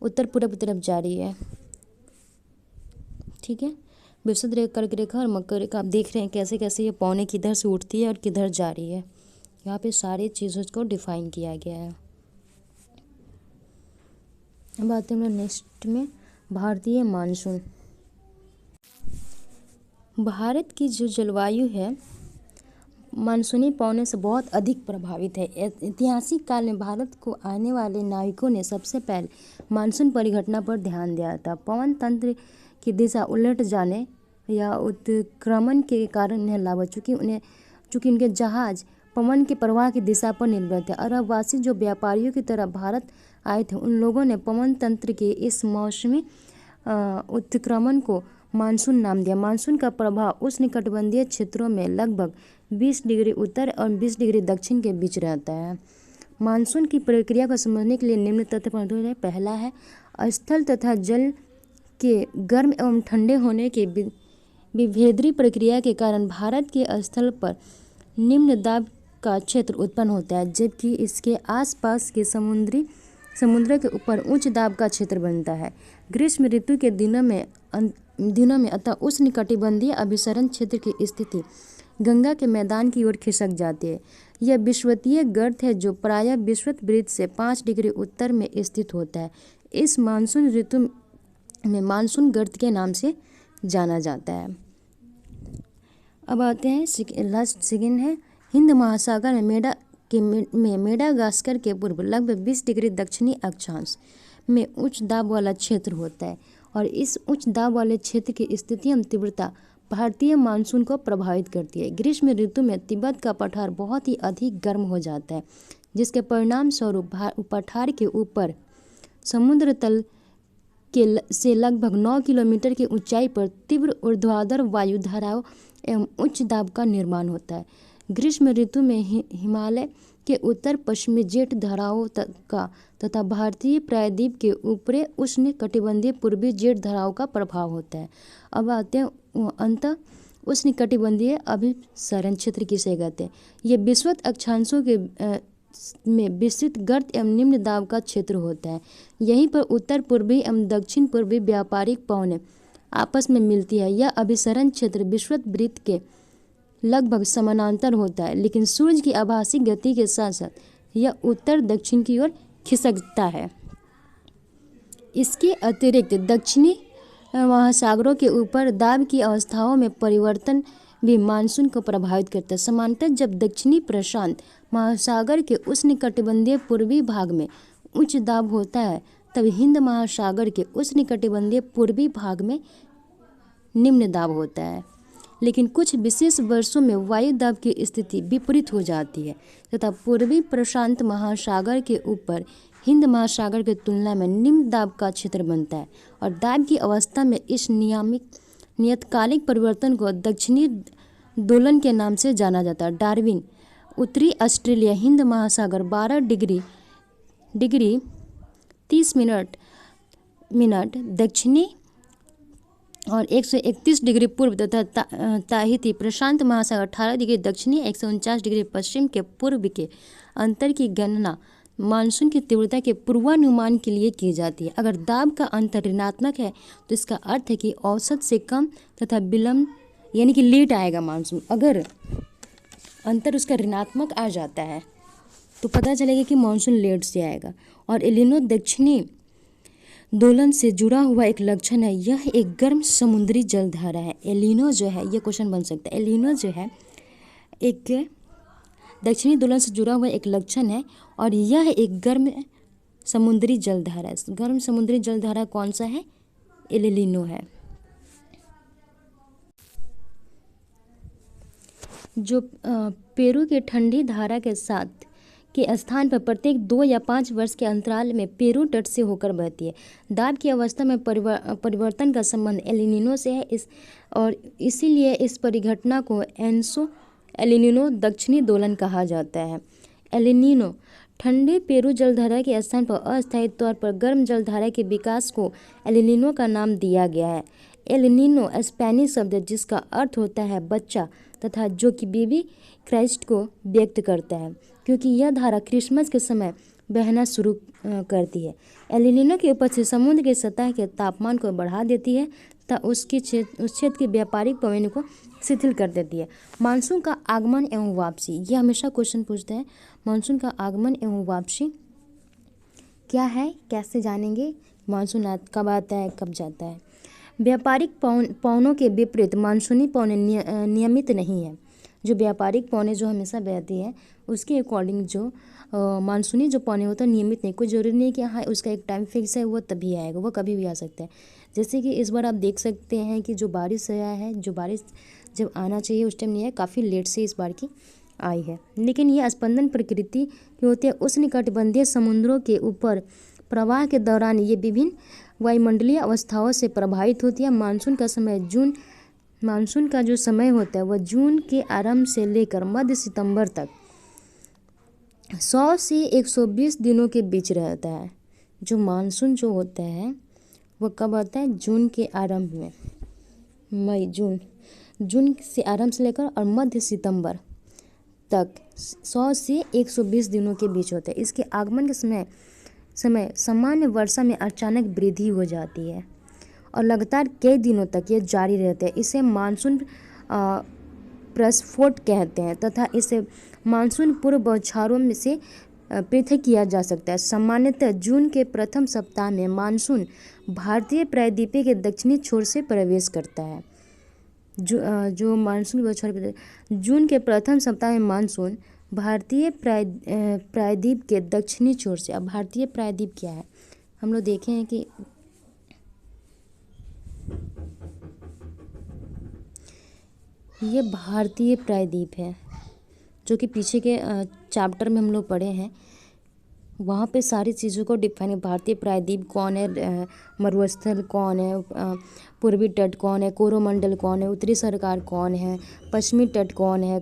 उत्तर पूरब की तरफ जा रही है, ठीक है। विषुवत रेखा, कर्क रेखा और मकर रेखा आप देख रहे हैं कैसे कैसे ये पौने किधर से उठती है और किधर जा रही है। यहाँ पे सारी चीज़ों को डिफाइन किया गया है। अब आते हैं नेक्स्ट में भारतीय मानसून। भारत की जो जलवायु है मानसूनी पौने से बहुत अधिक प्रभावित है। ऐतिहासिक काल में भारत को आने वाले नाविकों ने सबसे पहले मानसून परिघटना पर ध्यान दिया था। पवन तंत्र की दिशा उलट जाने या उत्क्रमण के कारण इन्हें लाभ, चूँकि उनके जहाज पवन के प्रवाह की दिशा पर निर्भर थे। अरबवासी जो व्यापारियों की तरह भारत आए थे उन लोगों ने पवन तंत्र के इस मौसमी उत्क्रमण को मानसून नाम दिया। मानसून का प्रभाव उष्णकटिबंधीय क्षेत्रों में लगभग 20 डिग्री उत्तर और 20 डिग्री दक्षिण के बीच रहता है। मानसून की प्रक्रिया को समझने के लिए निम्न तथ्य मौजूद है। पहला है, स्थल तथा जल के गर्म एवं ठंडे होने के विभेदरी प्रक्रिया के कारण भारत के स्थल पर निम्न दाब का क्षेत्र उत्पन्न होता है, जबकि इसके आसपास के समुद्र के ऊपर उच्च दाब का क्षेत्र बनता है। ग्रीष्म ऋतु के दिनों में अतः उष्णकटिबंधीय अभिसरण क्षेत्र की स्थिति गंगा के मैदान की ओर खिसक जाती है। यह विषुवतीय गर्त है जो प्रायः विषुवत वृत्त से 5 डिग्री उत्तर में स्थित होता है। इस मानसून ऋतु में मानसून गर्त के नाम से जाना जाता है। अब आते हैं लास्ट सेकेंड है हिंद महासागर में मेडागास्कर के पूर्व लगभग 20 डिग्री दक्षिणी अक्षांश में उच्च दाब वाला क्षेत्र होता है, और इस उच्च दाब वाले क्षेत्र की स्थिति एवं तीव्रता भारतीय मानसून को प्रभावित करती है। ग्रीष्म ऋतु में तिब्बत का पठार बहुत ही अधिक गर्म हो जाता है, जिसके परिणाम स्वरूप पठार के ऊपर समुद्र तल से लगभग 9 किलोमीटर की ऊंचाई पर तीव्र ऊर्ध्वाधर वायु धाराओं एवं उच्च दाब का निर्माण होता है। ग्रीष्म ऋतु में हिमालय के उत्तर पश्चिमी जेट धाराओं तथा भारतीय प्रायद्वीप के ऊपरी उष्ण कटिबंधीय पूर्वी जेट धाराओं का प्रभाव होता है। अब आते हैं अंत उष्ण कटिबंधीय अभिसरण क्षेत्र किसे कहते हैं। ये विषुवत अक्षांशों के में विस्तृत गर्त एवं निम्न दाब का क्षेत्र होता है। यहीं पर उत्तर पूर्वी एवं दक्षिण पूर्वी व्यापारिक पवनें आपस में मिलती है। यह अभिसरण क्षेत्र विषुवत वृत्त के लगभग समानांतर होता है, लेकिन सूर्य की आभासी गति के साथ साथ यह उत्तर दक्षिण की ओर खिसकता है। इसके अतिरिक्त दक्षिणी महासागरों के ऊपर दाब की अवस्थाओं में परिवर्तन भी मानसून को प्रभावित करता है। समांतर जब दक्षिणी प्रशांत महासागर के उष्णकटिबंधीय पूर्वी भाग में उच्च दाब होता है, तब हिंद महासागर के उष्णकटिबंधीय पूर्वी भाग में निम्न दाब होता है। लेकिन कुछ विशेष वर्षों में वायु दाब की स्थिति विपरीत हो जाती है तथा पूर्वी प्रशांत महासागर के ऊपर हिंद महासागर की तुलना में निम्न दाब का क्षेत्र बनता है, और दाब की अवस्था में इस नियतकालिक परिवर्तन को दक्षिणी दोलन के नाम से जाना जाता है। डार्विन उत्तरी ऑस्ट्रेलिया हिंद महासागर 12 डिग्री 30 मिनट दक्षिणी और 131 डिग्री पूर्व तथा ताहिती प्रशांत महासागर 18 डिग्री दक्षिणी 149 डिग्री पश्चिम के पूर्व के अंतर की गणना मानसून की तीव्रता के पूर्वानुमान के लिए की जाती है। अगर दाब का अंतर ऋणात्मक है तो इसका अर्थ है कि औसत से कम तथा विलंब यानी कि लेट आएगा मानसून। अगर अंतर उसका ऋणात्मक आ जाता है तो पता चलेगा कि मानसून लेट से आएगा। और एलिनो दक्षिणी दोलन से जुड़ा हुआ एक लक्षण है। यह एक गर्म समुद्री जलधारा है। एलिनो जो है, ये क्वेश्चन बन सकता है, एलिनो जो है एक दक्षिणी दोलन से जुड़ा हुआ एक लक्षण है और यह एक गर्म समुद्री जलधारा है। गर्म समुद्री जलधारा कौन सा है? एलिनो है। जो पेरू के ठंडी धारा के साथ के स्थान पर प्रत्येक 2 या 5 वर्ष के अंतराल में पेरू तट से होकर बहती है। दाब की अवस्था में परिवर्तन का संबंध एलिनिनो से है और इसीलिए इस परिघटना को एलिनिनो दक्षिणी दोलन कहा जाता है। एलिनिनो ठंडे पेरू जलधारा के स्थान पर अस्थायी तौर पर गर्म जलधारा के विकास को एलिनिनो का नाम दिया गया है। एलिनिनो स्पेनिश शब्द है जिसका अर्थ होता है बच्चा तथा जो कि बेबी क्राइस्ट को व्यक्त करता है, क्योंकि यह धारा क्रिसमस के समय बहना शुरू करती है। एलिनिनो की उपस्थिति समुद्र की सतह के तापमान को बढ़ा देती है तथा उस क्षेत्र की व्यापारिक पवनों को शिथिल कर देती है। मानसून का आगमन एवं वापसी, ये हमेशा क्वेश्चन पूछते हैं। मानसून का आगमन एवं वापसी क्या है, कैसे जानेंगे? मानसून कब आता है, कब जाता है? व्यापारिक पवनों के विपरीत मानसूनी पवनें नियमित नहीं है। जो व्यापारिक पवनें जो हमेशा बहती है उसके अकॉर्डिंग जो मानसूनी जो पवनें होता है नियमित नहीं, कोई जरूरी नहीं कि हाँ उसका एक टाइम फिक्स है वो तभी आएगा, वो कभी भी आ सकता है। जैसे कि इस बार आप देख सकते हैं कि जो बारिश आया है, जो बारिश जब आना चाहिए उस टाइम नहीं है, काफ़ी लेट से इस बार की आई है। लेकिन ये स्पंदन प्रकृति की होती है। उष्णकटिबंधीय समुद्रों के ऊपर प्रवाह के दौरान ये विभिन्न वायुमंडलीय अवस्थाओं से प्रभावित होती है। मानसून का जो समय होता है वह जून के आरंभ से लेकर मध्य सितंबर तक 100 से 120 दिनों के बीच रहता है। जो मानसून जो होता है वह कब आता है? जून के आरंभ में, मई जून जून से आरंभ से लेकर और मध्य सितंबर तक 100 से 120 दिनों के बीच होते हैं। इसके आगमन के समय सामान्य वर्षा में अचानक वृद्धि हो जाती है और लगातार कई दिनों तक ये जारी रहते हैं। इसे मानसून प्रस्फोट कहते हैं तथा इसे मानसून पूर्व बौछारों में से पृथक किया जा सकता है। सामान्यतः जून के प्रथम सप्ताह में मानसून भारतीय प्रायद्वीप के दक्षिणी छोर से प्रवेश करता है। जो मानसून बौछार जून के प्रथम सप्ताह में मानसून भारतीय प्रायद्वीप के दक्षिणी छोर से। अब भारतीय प्रायद्वीप क्या है, हम लोग देखे हैं कि ये भारतीय प्रायद्वीप है, जो कि पीछे के चैप्टर में हम लोग पढ़े हैं। वहाँ पे सारी चीज़ों को डिफाइन है। भारतीय प्रायद्वीप कौन है, मरुस्थल कौन है, पूर्वी तट कौन है, कोरोमंडल कौन है, उत्तरी सरकार कौन है, पश्चिमी तट कौन है,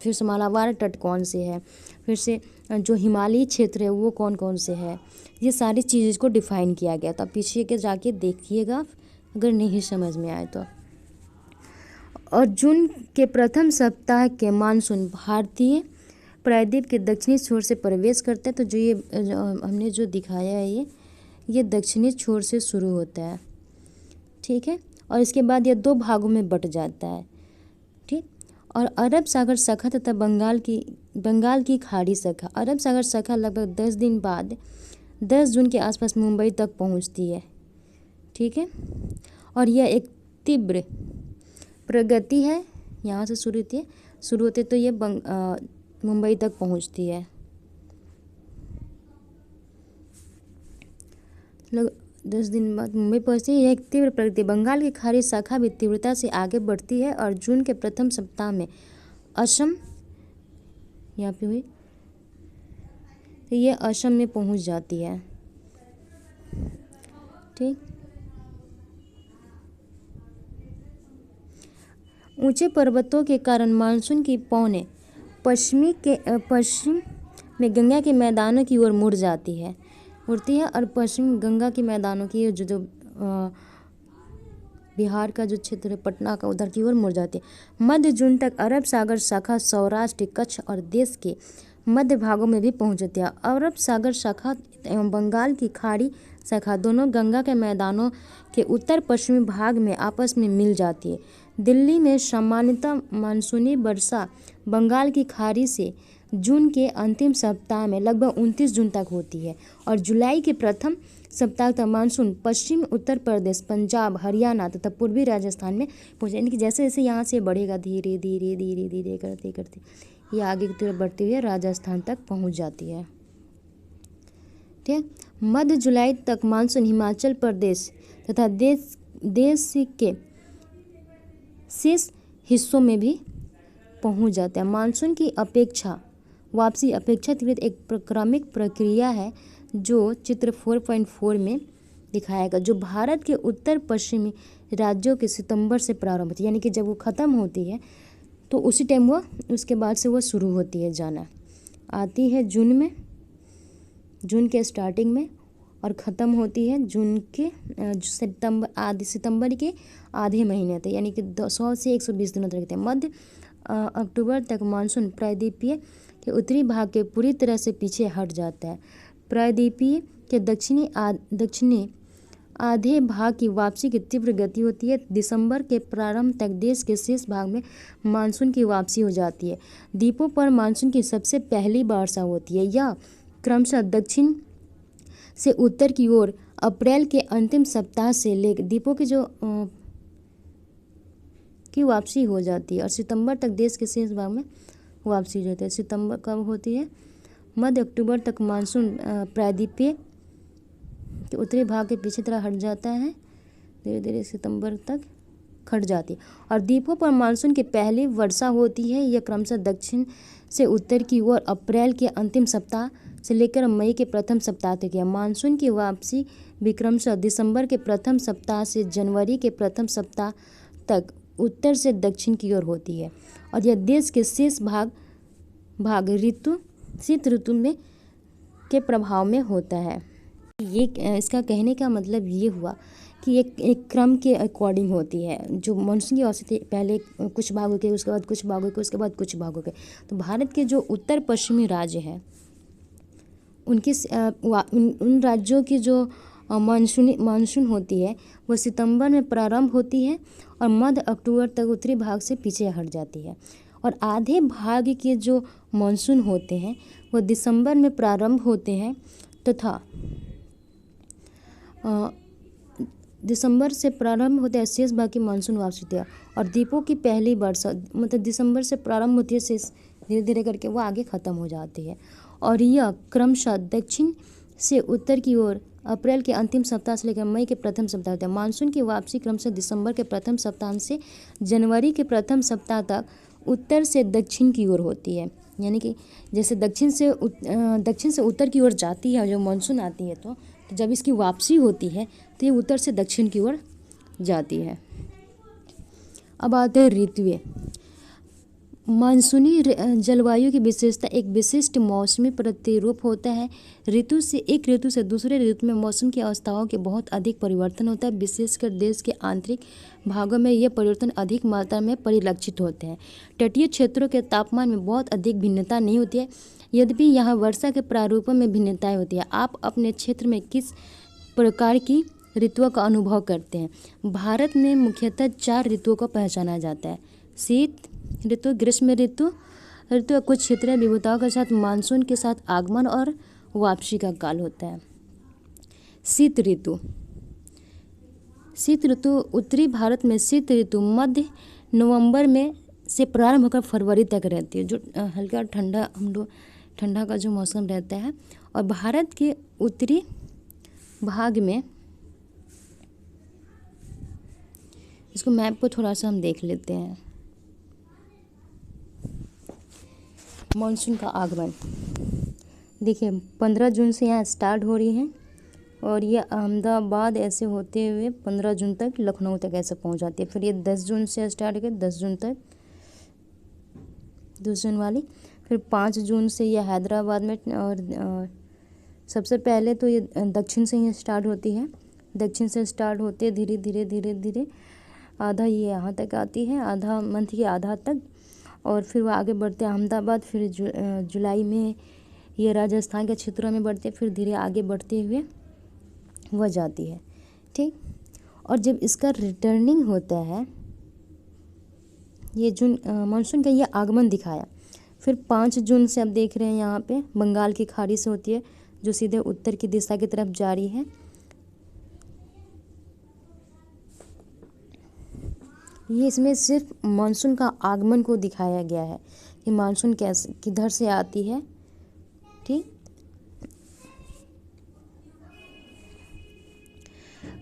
फिर से मालाबार तट कौन से है, फिर से जो हिमालयी क्षेत्र है वो कौन कौन से है। ये सारी चीज़ों को डिफाइन किया गया था। पीछे के जाके देखिएगा अगर नहीं समझ में आए तो। और जून के प्रथम सप्ताह के मानसून भारतीय प्रायद्वीप के दक्षिणी छोर से प्रवेश करता है। तो जो ये हमने जो दिखाया है ये दक्षिणी छोर से शुरू होता है, ठीक है। और इसके बाद ये 2 भागों में बट जाता है, ठीक। और अरब सागर शाखा तथा बंगाल की खाड़ी शाखा। अरब सागर शाखा लगभग 10 दिन बाद 10 जून के आसपास मुंबई तक पहुंचती है, ठीक है। और यह एक तीव्र प्रगति है, यहाँ से शुरू होती है तो ये मुंबई तक पहुँचती है। 10 दिन बाद मुंबई पहुँचती है। यह एक तीव्र प्रगति। बंगाल की खाड़ी शाखा भी तीव्रता से आगे बढ़ती है और जून के प्रथम सप्ताह में असम यहाँ पे हुई तो ये असम में पहुँच जाती है, ठीक। ऊंचे पर्वतों के कारण मानसून की पौने पश्चिम में गंगा के मैदानों की ओर उड़ती है और पश्चिम गंगा के मैदानों की जो बिहार का जो क्षेत्र है पटना का उधर की ओर मुड़ जाती है। मध्य जून तक अरब सागर शाखा सौराष्ट्र, कच्छ और देश के मध्य भागों में भी पहुंच जाती है। अरब सागर शाखा एवं बंगाल की खाड़ी शाखा दोनों गंगा के मैदानों के उत्तर पश्चिमी भाग में आपस में मिल जाती है। दिल्ली में सामान्यतः मानसूनी वर्षा बंगाल की खाड़ी से जून के अंतिम सप्ताह में लगभग 29 जून तक होती है और जुलाई के प्रथम सप्ताह तक मानसून पश्चिम उत्तर प्रदेश, पंजाब, हरियाणा तथा पूर्वी राजस्थान में पहुँचे। यानी कि जैसे जैसे यहाँ से बढ़ेगा धीरे धीरे धीरे धीरे करते करते ये आगे की तरफ बढ़ती हुई राजस्थान तक पहुँच जाती है, ठीक। मध्य जुलाई तक मानसून हिमाचल प्रदेश तथा देश के शेष हिस्सों में भी पहुंच जाता है। मानसून की वापसी अपेक्षाकृत एक क्रमिक प्रक्रिया है जो चित्र 4.4 में दिखाया गया, जो भारत के उत्तर पश्चिमी राज्यों के सितंबर से प्रारंभ होती है। यानी कि जब वो ख़त्म होती है तो उसी टाइम वो उसके बाद से वो शुरू होती है जाना, आती है जून के स्टार्टिंग में और ख़त्म होती है जून के सितंबर के आधे महीने तक, यानी कि 100 से 120 दिनों तक रहते हैं। मध्य अक्टूबर तक मानसून प्रायद्वीपीय के उत्तरी भाग के पूरी तरह से पीछे हट जाता है। प्रायद्वीपीय के दक्षिणी आधे भाग की वापसी की तीव्र गति होती है। दिसंबर के प्रारंभ तक देश के शेष भाग में मानसून की वापसी हो जाती है। द्वीपों पर मानसून की सबसे पहली वर्षा होती है। यह क्रमशः दक्षिण से उत्तर की ओर अप्रैल के अंतिम सप्ताह से लेकर द्वीपों की वापसी हो जाती है और सितंबर तक देश के शेष भाग में वापसी हो जाती है। सितंबर कब होती है? मध्य अक्टूबर तक मानसून प्रायद्वीपीय के उत्तरी भाग के पीछे तरह हट जाता है, धीरे धीरे सितंबर तक खट जाती है और द्वीपों पर मानसून की पहली वर्षा होती है। यह क्रमशः दक्षिण से उत्तर की ओर अप्रैल के अंतिम सप्ताह से लेकर मई के प्रथम सप्ताह तक है। मानसून की वापसी भी क्रमशः दिसंबर के प्रथम सप्ताह से जनवरी के प्रथम सप्ताह तक उत्तर से दक्षिण की ओर होती है और यह देश के शेष भाग शीत ऋतु में के प्रभाव में होता है। ये इसका कहने का मतलब ये हुआ कि एक क्रम के अकॉर्डिंग होती है। जो मानसून की औसत पहले कुछ भागों के, उसके बाद कुछ भागों के, उसके बाद कुछ भागों के। तो भारत के जो उत्तर पश्चिमी राज्य हैं उनकी उन राज्यों की जो मानसून होती है वो सितंबर में प्रारंभ होती है और मध्य अक्टूबर तक उत्तरी भाग से पीछे हट जाती है। और आधे भाग के जो मानसून होते हैं वो दिसंबर में प्रारंभ होते हैं तथा दिसंबर से प्रारंभ होते हैं, शेष भाग की मानसून वापस होती है। और द्वीपों की पहली वर्षा मतलब दिसंबर से प्रारंभ होती है, शेष धीरे धीरे करके वो आगे ख़त्म हो जाती है। और यह क्रमशः दक्षिण से उत्तर की ओर अप्रैल के अंतिम सप्ताह से लेकर मई के प्रथम सप्ताह होता है। मानसून की वापसी क्रमशः दिसंबर के प्रथम सप्ताह से जनवरी के प्रथम सप्ताह तक उत्तर से दक्षिण की ओर होती है। यानी कि जैसे दक्षिण से उत्तर की ओर जाती है जो मानसून आती है, तो जब इसकी वापसी होती है तो ये उत्तर से दक्षिण की ओर जाती है। अब आते हैं ऋतुएं। मानसूनी जलवायु की विशेषता एक विशिष्ट मौसमी प्रतिरूप होता है। एक ऋतु से दूसरे ऋतु में मौसम की अवस्थाओं के बहुत अधिक परिवर्तन होता है। विशेषकर देश के आंतरिक भागों में यह परिवर्तन अधिक मात्रा में परिलक्षित होते हैं। तटीय क्षेत्रों के तापमान में बहुत अधिक भिन्नता नहीं होती है, यद्यपि यहाँ वर्षा के प्रारूपों में भिन्नताएं होती है। आप अपने क्षेत्र में किस प्रकार की ऋतुओं का अनुभव करते हैं? भारत में मुख्यतः 4 ऋतुओं को पहचाना जाता है: शीत ऋतु, ग्रीष्म ऋतु कुछ क्षेत्रीय विविधताओं के साथ मानसून के साथ आगमन और वापसी का काल होता है। शीत ऋतु उत्तरी भारत में शीत ऋतु मध्य नवंबर में से प्रारंभ होकर फरवरी तक रहती है, जो हल्का ठंडा का जो मौसम रहता है। और भारत के उत्तरी भाग में, इसको मैप को थोड़ा सा हम देख लेते हैं। मानसून का आगमन देखिए 15 जून से यहाँ स्टार्ट हो रही है और ये अहमदाबाद ऐसे होते हुए 15 जून तक लखनऊ तक ऐसे पहुँच जाती है। फिर ये 10 जून से स्टार्ट होकर 10 जून तक, 10 जून वाली। फिर 5 जून से ये हैदराबाद में, और सबसे पहले तो ये दक्षिण से ही स्टार्ट होती है। दक्षिण से स्टार्ट होते धीरे धीरे धीरे धीरे आधा ये यहाँ तक आती है, आधा मंथ के आधा तक। और फिर वो आगे बढ़ते अहमदाबाद, फिर जुलाई में ये राजस्थान के क्षेत्रों में बढ़ते, फिर धीरे आगे बढ़ते हुए वह जाती है। ठीक। और जब इसका रिटर्निंग होता है, ये जून मानसून का ये आगमन दिखाया। फिर 5 जून से आप देख रहे हैं यहाँ पे बंगाल की खाड़ी से होती है, जो सीधे उत्तर की दिशा की तरफ जा रही है। ये इसमें सिर्फ मानसून का आगमन को दिखाया गया है कि मानसून कैसे किधर से आती है। ठीक।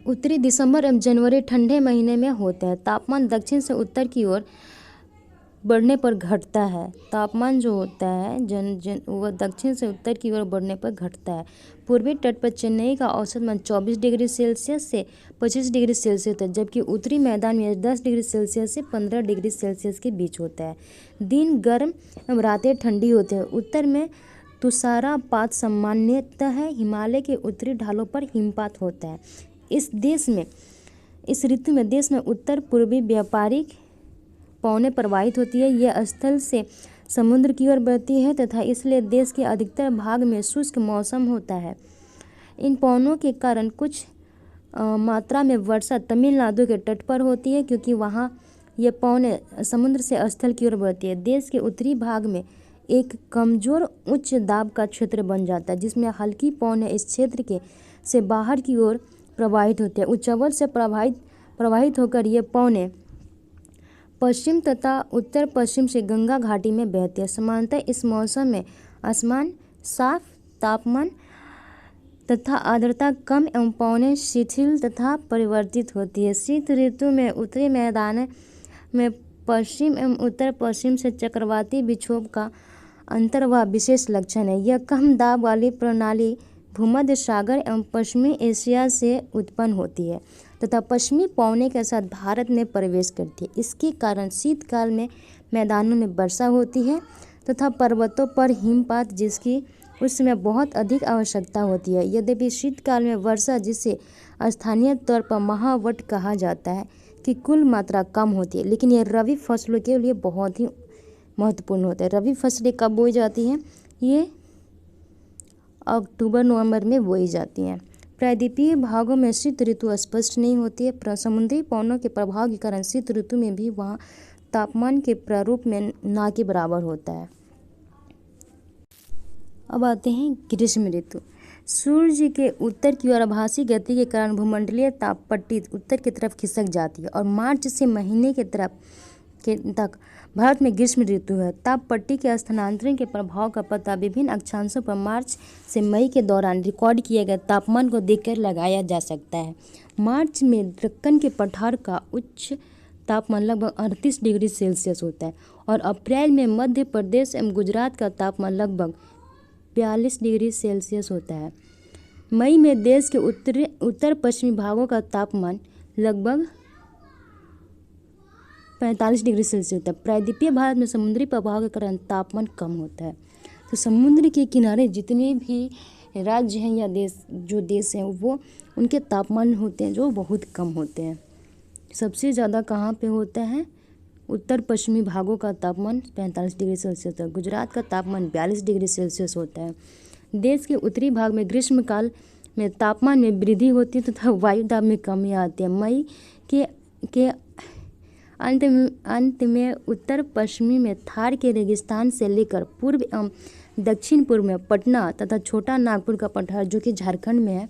उत्तरी दिसंबर एवं जनवरी ठंडे महीने में होते हैं। तापमान दक्षिण से उत्तर की ओर बढ़ने पर घटता है। तापमान जो होता है वह दक्षिण से उत्तर की ओर बढ़ने पर घटता है। पूर्वी तट पर चेन्नई का औसत मान 24 डिग्री सेल्सियस से 25 डिग्री सेल्सियस होता है, जबकि उत्तरी मैदान में 10 डिग्री सेल्सियस से 15 डिग्री सेल्सियस के बीच होता है। दिन गर्म एवं रातें ठंडी होती है। उत्तर में तुषारपात सामान्यतः है। हिमालय के उत्तरी ढालों पर हिमपात होता है। इस ऋतु में देश में उत्तर पूर्वी व्यापारिक पवनें प्रवाहित होती है। यह स्थल से समुद्र की ओर बहती है तथा इसलिए देश के अधिकतर भाग में शुष्क मौसम होता है। इन पवनों के कारण कुछ मात्रा में वर्षा तमिलनाडु के तट पर होती है, क्योंकि वहाँ ये पवनें समुद्र से स्थल की ओर बहती है। देश के उत्तरी भाग में एक कमजोर उच्च दाब का क्षेत्र बन जाता है, जिसमें हल्की पवनें इस क्षेत्र के से बाहर की ओर प्रवाहित होती है। उच्चवल से प्रवाहित होकर ये पवनें पश्चिम तथा उत्तर पश्चिम से गंगा घाटी में बहती है। सामान्यतः इस मौसम में आसमान साफ, तापमान तथा आर्द्रता कम एवं पवनें शिथिल तथा परिवर्तित होती है। शीत ऋतु में उत्तरी मैदान में पश्चिम एवं उत्तर पश्चिम से चक्रवाती विक्षोभ का अंतर वह विशेष लक्षण है। यह कम दाब वाली प्रणाली भूमध्य सागर एवं पश्चिमी एशिया से उत्पन्न होती है तथा पश्चिमी पवनों के साथ भारत में प्रवेश करती है। इसके कारण शीतकाल में मैदानों में वर्षा होती है तथा पर्वतों पर हिमपात, जिसकी उस समय बहुत अधिक आवश्यकता होती है। यद्यपि शीतकाल में वर्षा, जिसे स्थानीय तौर पर महावट कहा जाता है, की कुल मात्रा कम होती है, लेकिन ये रबी फसलों के लिए बहुत ही महत्वपूर्ण होता है। रबी फसलें कब बोई जाती हैं? ये अक्टूबर नवंबर में बोई जाती हैं। प्रायद्वीपीय भागों में शीत ऋतु स्पष्ट नहीं होती है। समुद्री पवनों के प्रभाव के कारण शीत ऋतु में भी वहाँ तापमान के प्रारूप में ना के बराबर होता है। अब आते हैं ग्रीष्म ऋतु। सूर्य के उत्तर की ओर आभासी गति के कारण भूमंडलीय ताप पट्टी उत्तर की तरफ खिसक जाती है और मार्च से महीने के तक भारत में ग्रीष्म ऋतु है। ताप पट्टी के स्थानांतरण के प्रभाव का पता विभिन्न अक्षांशों पर मार्च से मई के दौरान रिकॉर्ड किए गए तापमान को देखकर लगाया जा सकता है। मार्च में दक्कन के पठार का उच्च तापमान लगभग 38 डिग्री सेल्सियस होता है और अप्रैल में मध्य प्रदेश एवं गुजरात का तापमान लगभग 42 डिग्री सेल्सियस होता है। मई में देश के उत्तर पश्चिमी भागों का तापमान लगभग 45 डिग्री सेल्सियस होता है। प्रायद्वीपीय भारत में समुद्री प्रभाव के कारण तापमान कम होता है। तो समुद्र के किनारे जितने भी राज्य हैं या देश हैं, वो उनके तापमान होते हैं जो बहुत कम होते हैं। सबसे ज़्यादा कहाँ पे होता है? उत्तर पश्चिमी भागों का तापमान 45 डिग्री सेल्सियस होता है। गुजरात का तापमान 42 डिग्री सेल्सियस होता है। देश के उत्तरी भाग में ग्रीष्मकाल में तापमान में वृद्धि होती है तथा वायु दाब में कमी आती है। मई के अंत में उत्तर पश्चिमी में थार के रेगिस्तान से लेकर पूर्व एवं दक्षिण पूर्व में पटना तथा छोटा नागपुर का पठार, जो कि झारखंड में है,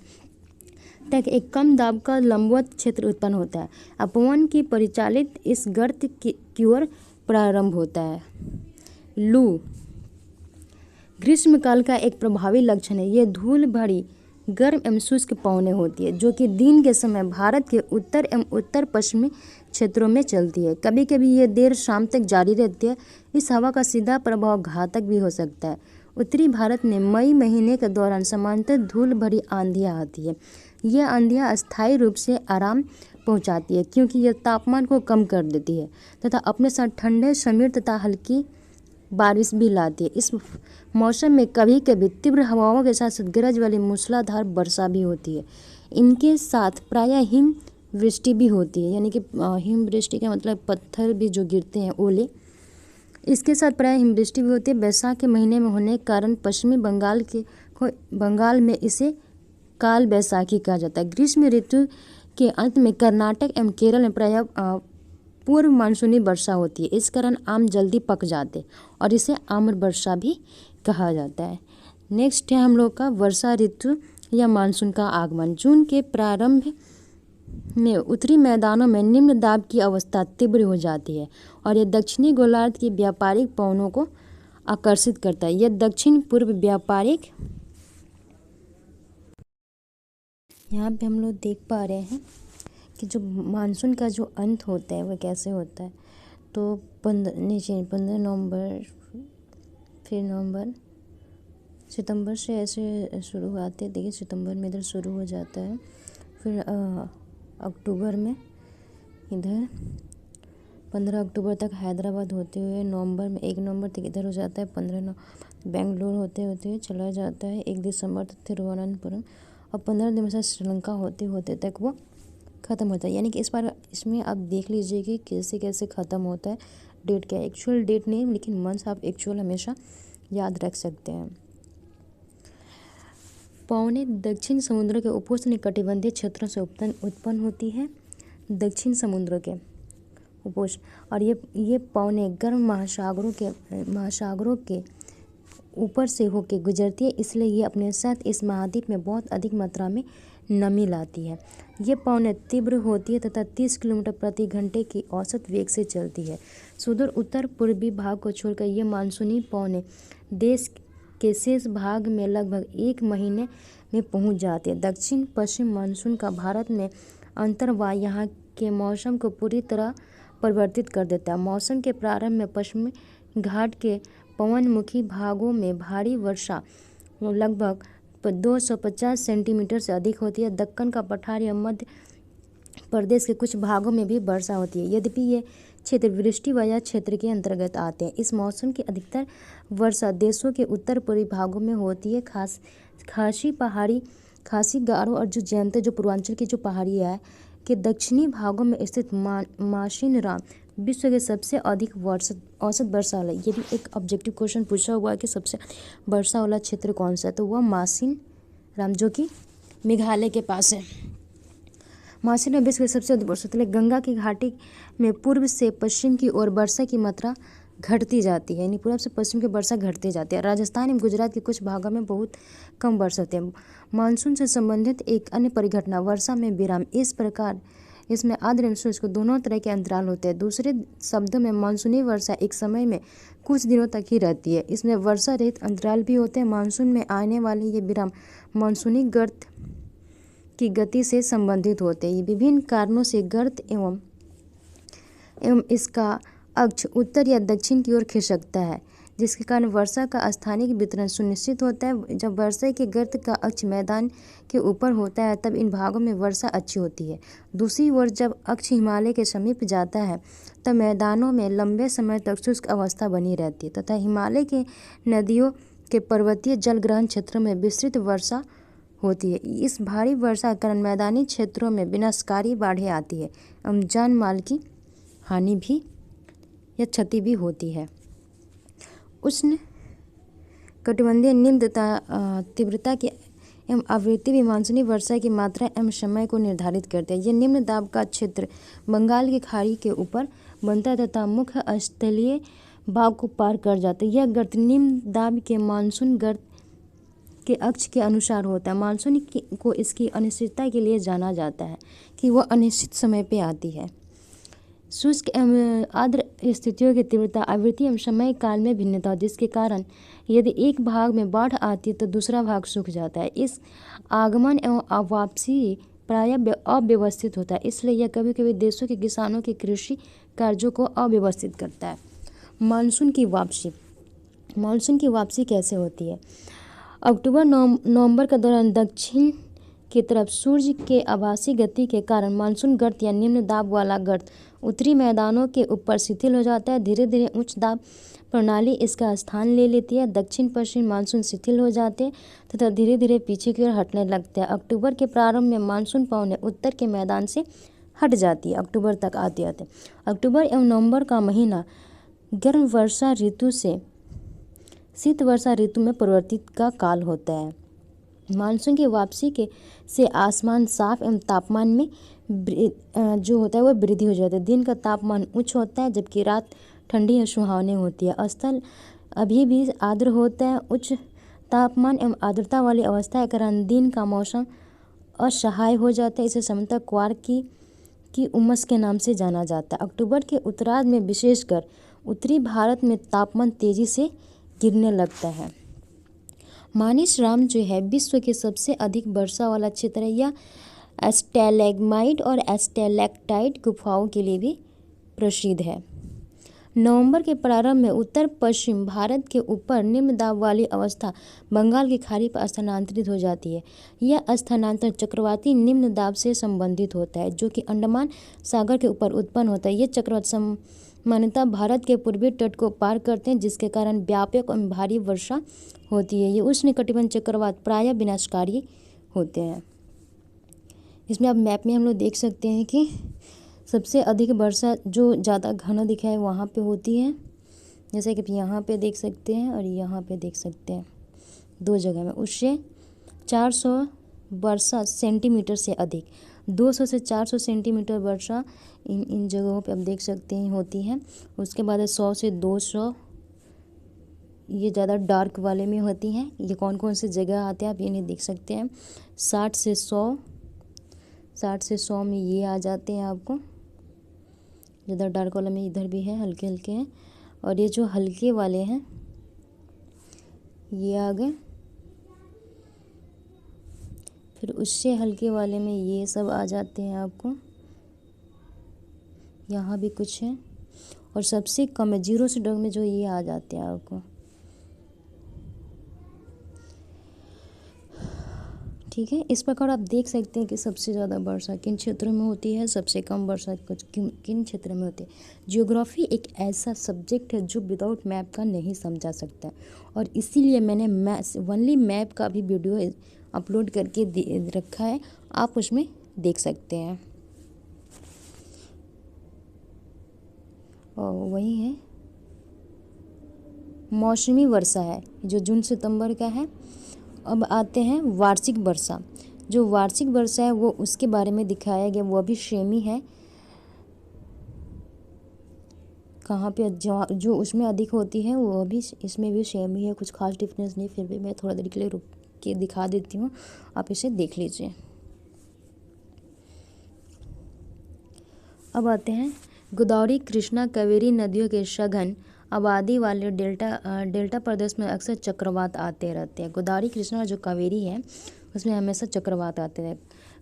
तक एक कम दाब का लंबवत क्षेत्र उत्पन्न होता है। अपवन की परिचालित इस गर्त की ओर प्रारंभ होता है। लू ग्रीष्मकाल का एक प्रभावी लक्षण है। ये धूल भरी गर्म एवं शुष्क पवनें होती है, जो कि दिन के समय भारत के उत्तर एवं उत्तर पश्चिमी क्षेत्रों में चलती है। कभी कभी ये देर शाम तक जारी रहती है। इस हवा का सीधा प्रभाव घातक भी हो सकता है। उत्तरी भारत में मई महीने के दौरान सामान्यतः धूल भरी आंधियाँ आती है। यह आंधियाँ अस्थायी रूप से आराम पहुंचाती है, क्योंकि यह तापमान को कम कर देती है तथा अपने साथ ठंडे समीर तथा हल्की बारिश भी लाती है। इस मौसम में कभी कभी तीव्र हवाओं के साथ गरज वाली मूसलाधार वर्षा भी होती है। इनके साथ प्रायः हिम वृष्टि भी होती है, यानी कि हिम वृष्टि का मतलब पत्थर भी जो गिरते हैं, ओले। इसके साथ प्रायः हिमवृष्टि भी होती है। वैशाख के महीने में होने के कारण पश्चिमी बंगाल में इसे काल बैसाखी कहा जाता है। ग्रीष्म ऋतु के अंत में कर्नाटक एवं केरल में प्रायः पूर्व मानसूनी वर्षा होती है। इस कारण आम जल्दी पक जाते और इसे आम्र वर्षा भी कहा जाता है। नेक्स्ट है हम लोग का वर्षा ऋतु या मानसून का आगमन। जून के प्रारंभ में उत्तरी मैदानों में निम्न दाब की अवस्था तीव्र हो जाती है और यह दक्षिणी गोलार्ध की व्यापारिक पवनों को आकर्षित करता है। यह दक्षिण पूर्व व्यापारिक, यहाँ पे हम लोग देख पा रहे हैं कि जो मानसून का जो अंत होता है वह कैसे होता है। तो 15 नवंबर, फिर नवंबर, सितंबर से ऐसे शुरू होते हैं। देखिए सितंबर में इधर शुरू हो जाता है, फिर अक्टूबर में इधर 15 अक्टूबर तक हैदराबाद होते हुए नवंबर में 1 नवंबर तक इधर हो जाता है। 15 नवंबर बेंगलोर होते हुए चला जाता है। 1 दिसंबर तक तिरुवनंतपुरम और 15 दिसंबर से श्रीलंका होते तक वो ख़त्म होता है। यानी कि इस बार इसमें आप देख लीजिए कि कैसे कैसे ख़त्म होता है। डेट क्या है, एक्चुअल डेट नहीं, लेकिन मंथ्स आप एक्चुअल हमेशा याद रख सकते हैं। पवनें दक्षिण समुद्र के उपोष्ण कटिबंधीय क्षेत्रों से उत्पन्न होती है। दक्षिण समुद्र के उपोष्ण, और ये पवनें गर्म महासागरों के ऊपर से होकर गुजरती है, इसलिए ये अपने साथ इस महाद्वीप में बहुत अधिक मात्रा में नमी लाती है। ये पवनें तीव्र होती है तथा 30 किलोमीटर प्रति घंटे की औसत वेग से चलती है। सुदूर उत्तर पूर्वी भाग को छोड़कर ये मानसूनी पवनें देश के शेष भाग में लगभग 1 महीने में पहुंच जाती है। दक्षिण पश्चिम मानसून का भारत में अंतर्वाह यहाँ के मौसम को पूरी तरह परिवर्तित कर देता है। मौसम के प्रारंभ में पश्चिमी घाट के पवनमुखी भागों में भारी वर्षा लगभग 250 सेंटीमीटर से अधिक होती है। दक्कन का पठार या मध्य प्रदेश के कुछ भागों में भी वर्षा होती है। यद्यपि ये क्षेत्र वृष्टिवया क्षेत्र के अंतर्गत आते हैं। इस मौसम की अधिकतर वर्षा देशों के उत्तर पूर्वी भागों में होती है। खासी पहाड़ी, खासी, गारो और जो जयंत जो पूर्वांचल की जो पहाड़ियाँ है के दक्षिणी भागों में स्थित माशिनराम विश्व के सबसे अधिक औसत वर्षा वाला, ये भी एक ऑब्जेक्टिव क्वेश्चन पूछा हुआ है कि सबसे वर्षा वाला क्षेत्र कौन सा है, तो वह माशिनराम जो कि मेघालय के पास है। माशिनराम विश्व के सबसे अधिक वर्षा, गंगा की घाटी में पूर्व से पश्चिम की ओर वर्षा की मात्रा घटती जाती है, यानी पूर्व से पश्चिम की वर्षा घटती जाती है। राजस्थान एवं गुजरात के कुछ भागों में बहुत कम वर्षा होती है। मानसून से संबंधित एक अन्य परिघटना वर्षा में विराम, इस प्रकार इसमें आर्द्र एवं शुष्क दोनों तरह के अंतराल होते हैं। दूसरे शब्दों में मानसूनी वर्षा एक समय में कुछ दिनों तक ही रहती है। इसमें वर्षा रहित अंतराल भी होते हैं। मानसून में आने वाले ये विराम मानसूनी गर्त की गति से संबंधित होते हैं। ये विभिन्न कारणों से गर्त एवं इसका अक्ष उत्तर या दक्षिण की ओर खिसकता है, जिसके कारण वर्षा का स्थानिक वितरण सुनिश्चित होता है। जब वर्षा के गर्त का अक्ष मैदान के ऊपर होता है तब इन भागों में वर्षा अच्छी होती है। दूसरी ओर जब अक्ष हिमालय के समीप जाता है तब मैदानों में लंबे समय तक शुष्क अवस्था बनी रहती है तथा हिमालय के नदियों के पर्वतीय जलग्रहण क्षेत्रों में विस्तृत वर्षा होती है। इस भारी वर्षा के कारण मैदानी क्षेत्रों में विनाशकारी बाढ़ें आती है एवं जान माल की हानि भी या क्षति भी होती है। उष्ण कटिबंधीय निम्न तीव्रता की एवं आवृत्ति भी मानसूनी वर्षा की मात्रा एवं समय को निर्धारित करते हैं। यह निम्न दाब का क्षेत्र बंगाल की खाड़ी के ऊपर बनता है तथा मुख्य स्थलीय भाग को पार कर जाता है। यह गर्त निम्न दाब के मानसून गर्त के अक्ष के अनुसार होता है। मानसून को इसकी अनिश्चितता के लिए जाना जाता है कि वह अनिश्चित समय पे आती है। शुष्क एवं आर्द्र स्थितियों की तीव्रता, आवृत्ति एवं समय काल में भिन्नता, जिसके कारण यदि एक भाग में बाढ़ आती है तो दूसरा भाग सूख जाता है। इस आगमन एवं वापसी प्रायः अव्यवस्थित होता है, इसलिए यह कभी कभी देशों के किसानों के कृषि कार्यों को अव्यवस्थित करता है। मानसून की वापसी कैसे होती है? अक्टूबर नवंबर के दौरान दक्षिण की तरफ सूर्य के आभासी गति के कारण मानसून गर्त या निम्न दाब वाला गर्त उत्तरी मैदानों के ऊपर शिथिल हो जाता है। धीरे धीरे उच्च दाब प्रणाली इसका स्थान ले लेती है। दक्षिण पश्चिम मानसून शिथिल हो जाते हैं तथा धीरे धीरे पीछे की ओर हटने लगते हैं। अक्टूबर के प्रारंभ में मानसून पवनें उत्तर के मैदान से हट जाती है, अक्टूबर तक आते आते। अक्टूबर एवं नवंबर का महीना गर्म वर्षा ऋतु से शीत वर्षा ऋतु में परिवर्तित का काल होता है। मानसून की वापसी से आसमान साफ एवं तापमान में जो होता है वह वृद्धि हो जाती है। दिन का तापमान उच्च होता है जबकि रात ठंडी और सुहावनी होती है। स्थल अभी भी आर्द्र होता है। उच्च तापमान एवं आर्द्रता वाली अवस्था के कारण दिन का मौसम असहाय हो जाता है। इसे सामान्यतः क्वार की उमस के नाम से जाना जाता है। अक्टूबर के उत्तरार्ध में विशेषकर उत्तरी भारत में तापमान तेजी से गिरने लगता है। मानिसराम जो है विश्व के सबसे अधिक वर्षा वाला क्षेत्र है। यह स्टैलेग्माइट और स्टैलेक्टाइट गुफाओं के लिए भी प्रसिद्ध है। नवंबर के प्रारंभ में उत्तर पश्चिम भारत के ऊपर निम्न दाब वाली अवस्था बंगाल की खाड़ी पर स्थानांतरित हो जाती है। यह स्थानांतरण चक्रवाती निम्न दाब से संबंधित होता है जो कि अंडमान सागर के ऊपर उत्पन्न होता है। ये चक्रवात सामान्यतः भारत के पूर्वी तट को पार करते हैं, जिसके कारण व्यापक और भारी वर्षा होती है। ये उष्णकटिबंधीय चक्रवात प्रायः विनाशकारी होते हैं। इसमें अब मैप में हम लोग देख सकते हैं कि सबसे अधिक वर्षा जो ज़्यादा घना दिखा है वहाँ पे होती है, जैसे कि यहाँ पे देख सकते हैं और यहाँ पे देख सकते हैं, दो जगह में। उससे 400 वर्षा सेंटीमीटर से अधिक 200 से 400 सेंटीमीटर वर्षा इन जगहों पे आप देख सकते हैं होती है। उसके बाद 100 से 200 ये ज़्यादा डार्क वाले में होती हैं। ये कौन कौन से जगह आते हैं आप इन्हें देख सकते हैं। 60 से 100 में ये आ जाते हैं आपको, ज़्यादा डार्क वाला में इधर भी है, हल्के हल्के हैं। और ये जो हल्के वाले हैं ये आ गए, फिर उससे हल्के वाले में ये सब आ जाते हैं आपको, यहाँ भी कुछ है। और सबसे कम है 0 से डार्क में जो ये आ जाते हैं आपको, ठीक है। इस प्रकार आप देख सकते हैं कि सबसे ज़्यादा वर्षा किन क्षेत्रों में होती है, सबसे कम वर्षा कुछ किन किन क्षेत्रों में होती है। ज्योग्राफी एक ऐसा सब्जेक्ट है जो विदाउट मैप का नहीं समझा सकता, और इसीलिए मैंने ओनली मैप का भी वीडियो अपलोड करके रखा है, आप उसमें देख सकते हैं। और वही है मौसमी वर्षा है जो जून सितंबर का है। अब आते हैं वार्षिक वर्षा। जो वार्षिक वर्षा है वो उसके बारे में दिखाया गया, वो भी सेम ही है। कहाँ पे जो उसमें अधिक होती है वो भी इसमें भी सेम ही है, कुछ खास डिफरेंस नहीं। फिर भी मैं थोड़ा देर के लिए रुक के दिखा देती हूँ, आप इसे देख लीजिए। अब आते हैं गोदावरी, कृष्णा, कावेरी नदियों के सघन आबादी वाले डेल्टा प्रदेश में अक्सर चक्रवात आते रहते हैं। गोदावरी, कृष्णा और जो कावेरी है उसमें हमेशा चक्रवात आते हैं,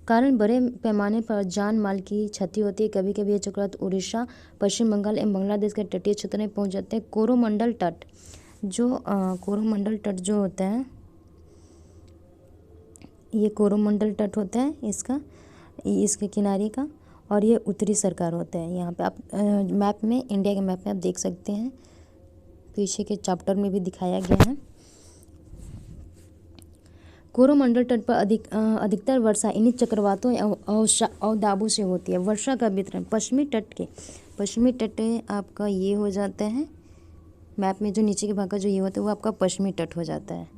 कारण बड़े पैमाने पर जान माल की क्षति होती है। कभी कभी ये चक्रवात उड़ीसा, पश्चिम बंगाल एवं बांग्लादेश के तटीय क्षेत्र में पहुंच जाते हैं। कोरोमंडल तट जो होता है, ये कोरोमंडल तट होता है इसके किनारे का, और ये उत्तरी सरकार होता है। यहाँ पे आप मैप में, इंडिया के मैप में आप देख सकते हैं, पीछे के चैप्टर में भी दिखाया गया है। कोरोमंडल तट पर अधिकतर वर्षा इन्हीं चक्रवातों अवदाबों से होती है। वर्षा का वितरण पश्चिमी तट आपका ये हो जाता है, मैप में जो नीचे के भाग का जो ये होता है वो आपका पश्चिमी तट हो जाता है।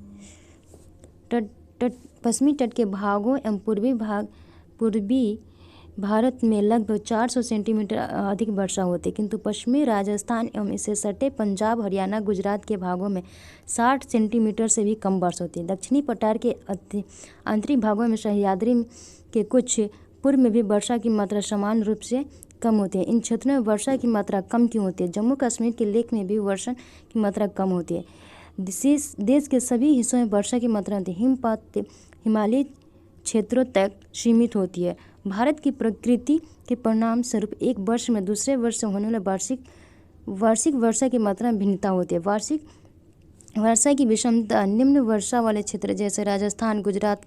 पश्चिमी तट के भागों एवं पूर्वी भारत में लगभग 400 सेंटीमीटर अधिक वर्षा होती है, किंतु पश्चिमी राजस्थान एवं इससे सटे पंजाब, हरियाणा, गुजरात के भागों में 60 सेंटीमीटर से भी कम वर्षा होती है। दक्षिणी पठार के आंतरिक भागों में सह्याद्री के कुछ पूर्व में भी वर्षा की मात्रा समान रूप से कम होती है। इन क्षेत्रों में वर्षा की मात्रा कम क्यों होती है? जम्मू कश्मीर के लेक में भी वर्षा की मात्रा कम होती है। देश के सभी हिस्सों में वर्षा की मात्रा हिमपात हिमालयी क्षेत्रों तक सीमित होती है। भारत की प्रकृति के परिणाम स्वरूप एक वर्ष में दूसरे वर्ष से होने वाले वार्षिक वर्षा की मात्रा में भिन्नता होती है। वार्षिक वर्षा की विषमता निम्न वर्षा वाले क्षेत्र जैसे राजस्थान, गुजरात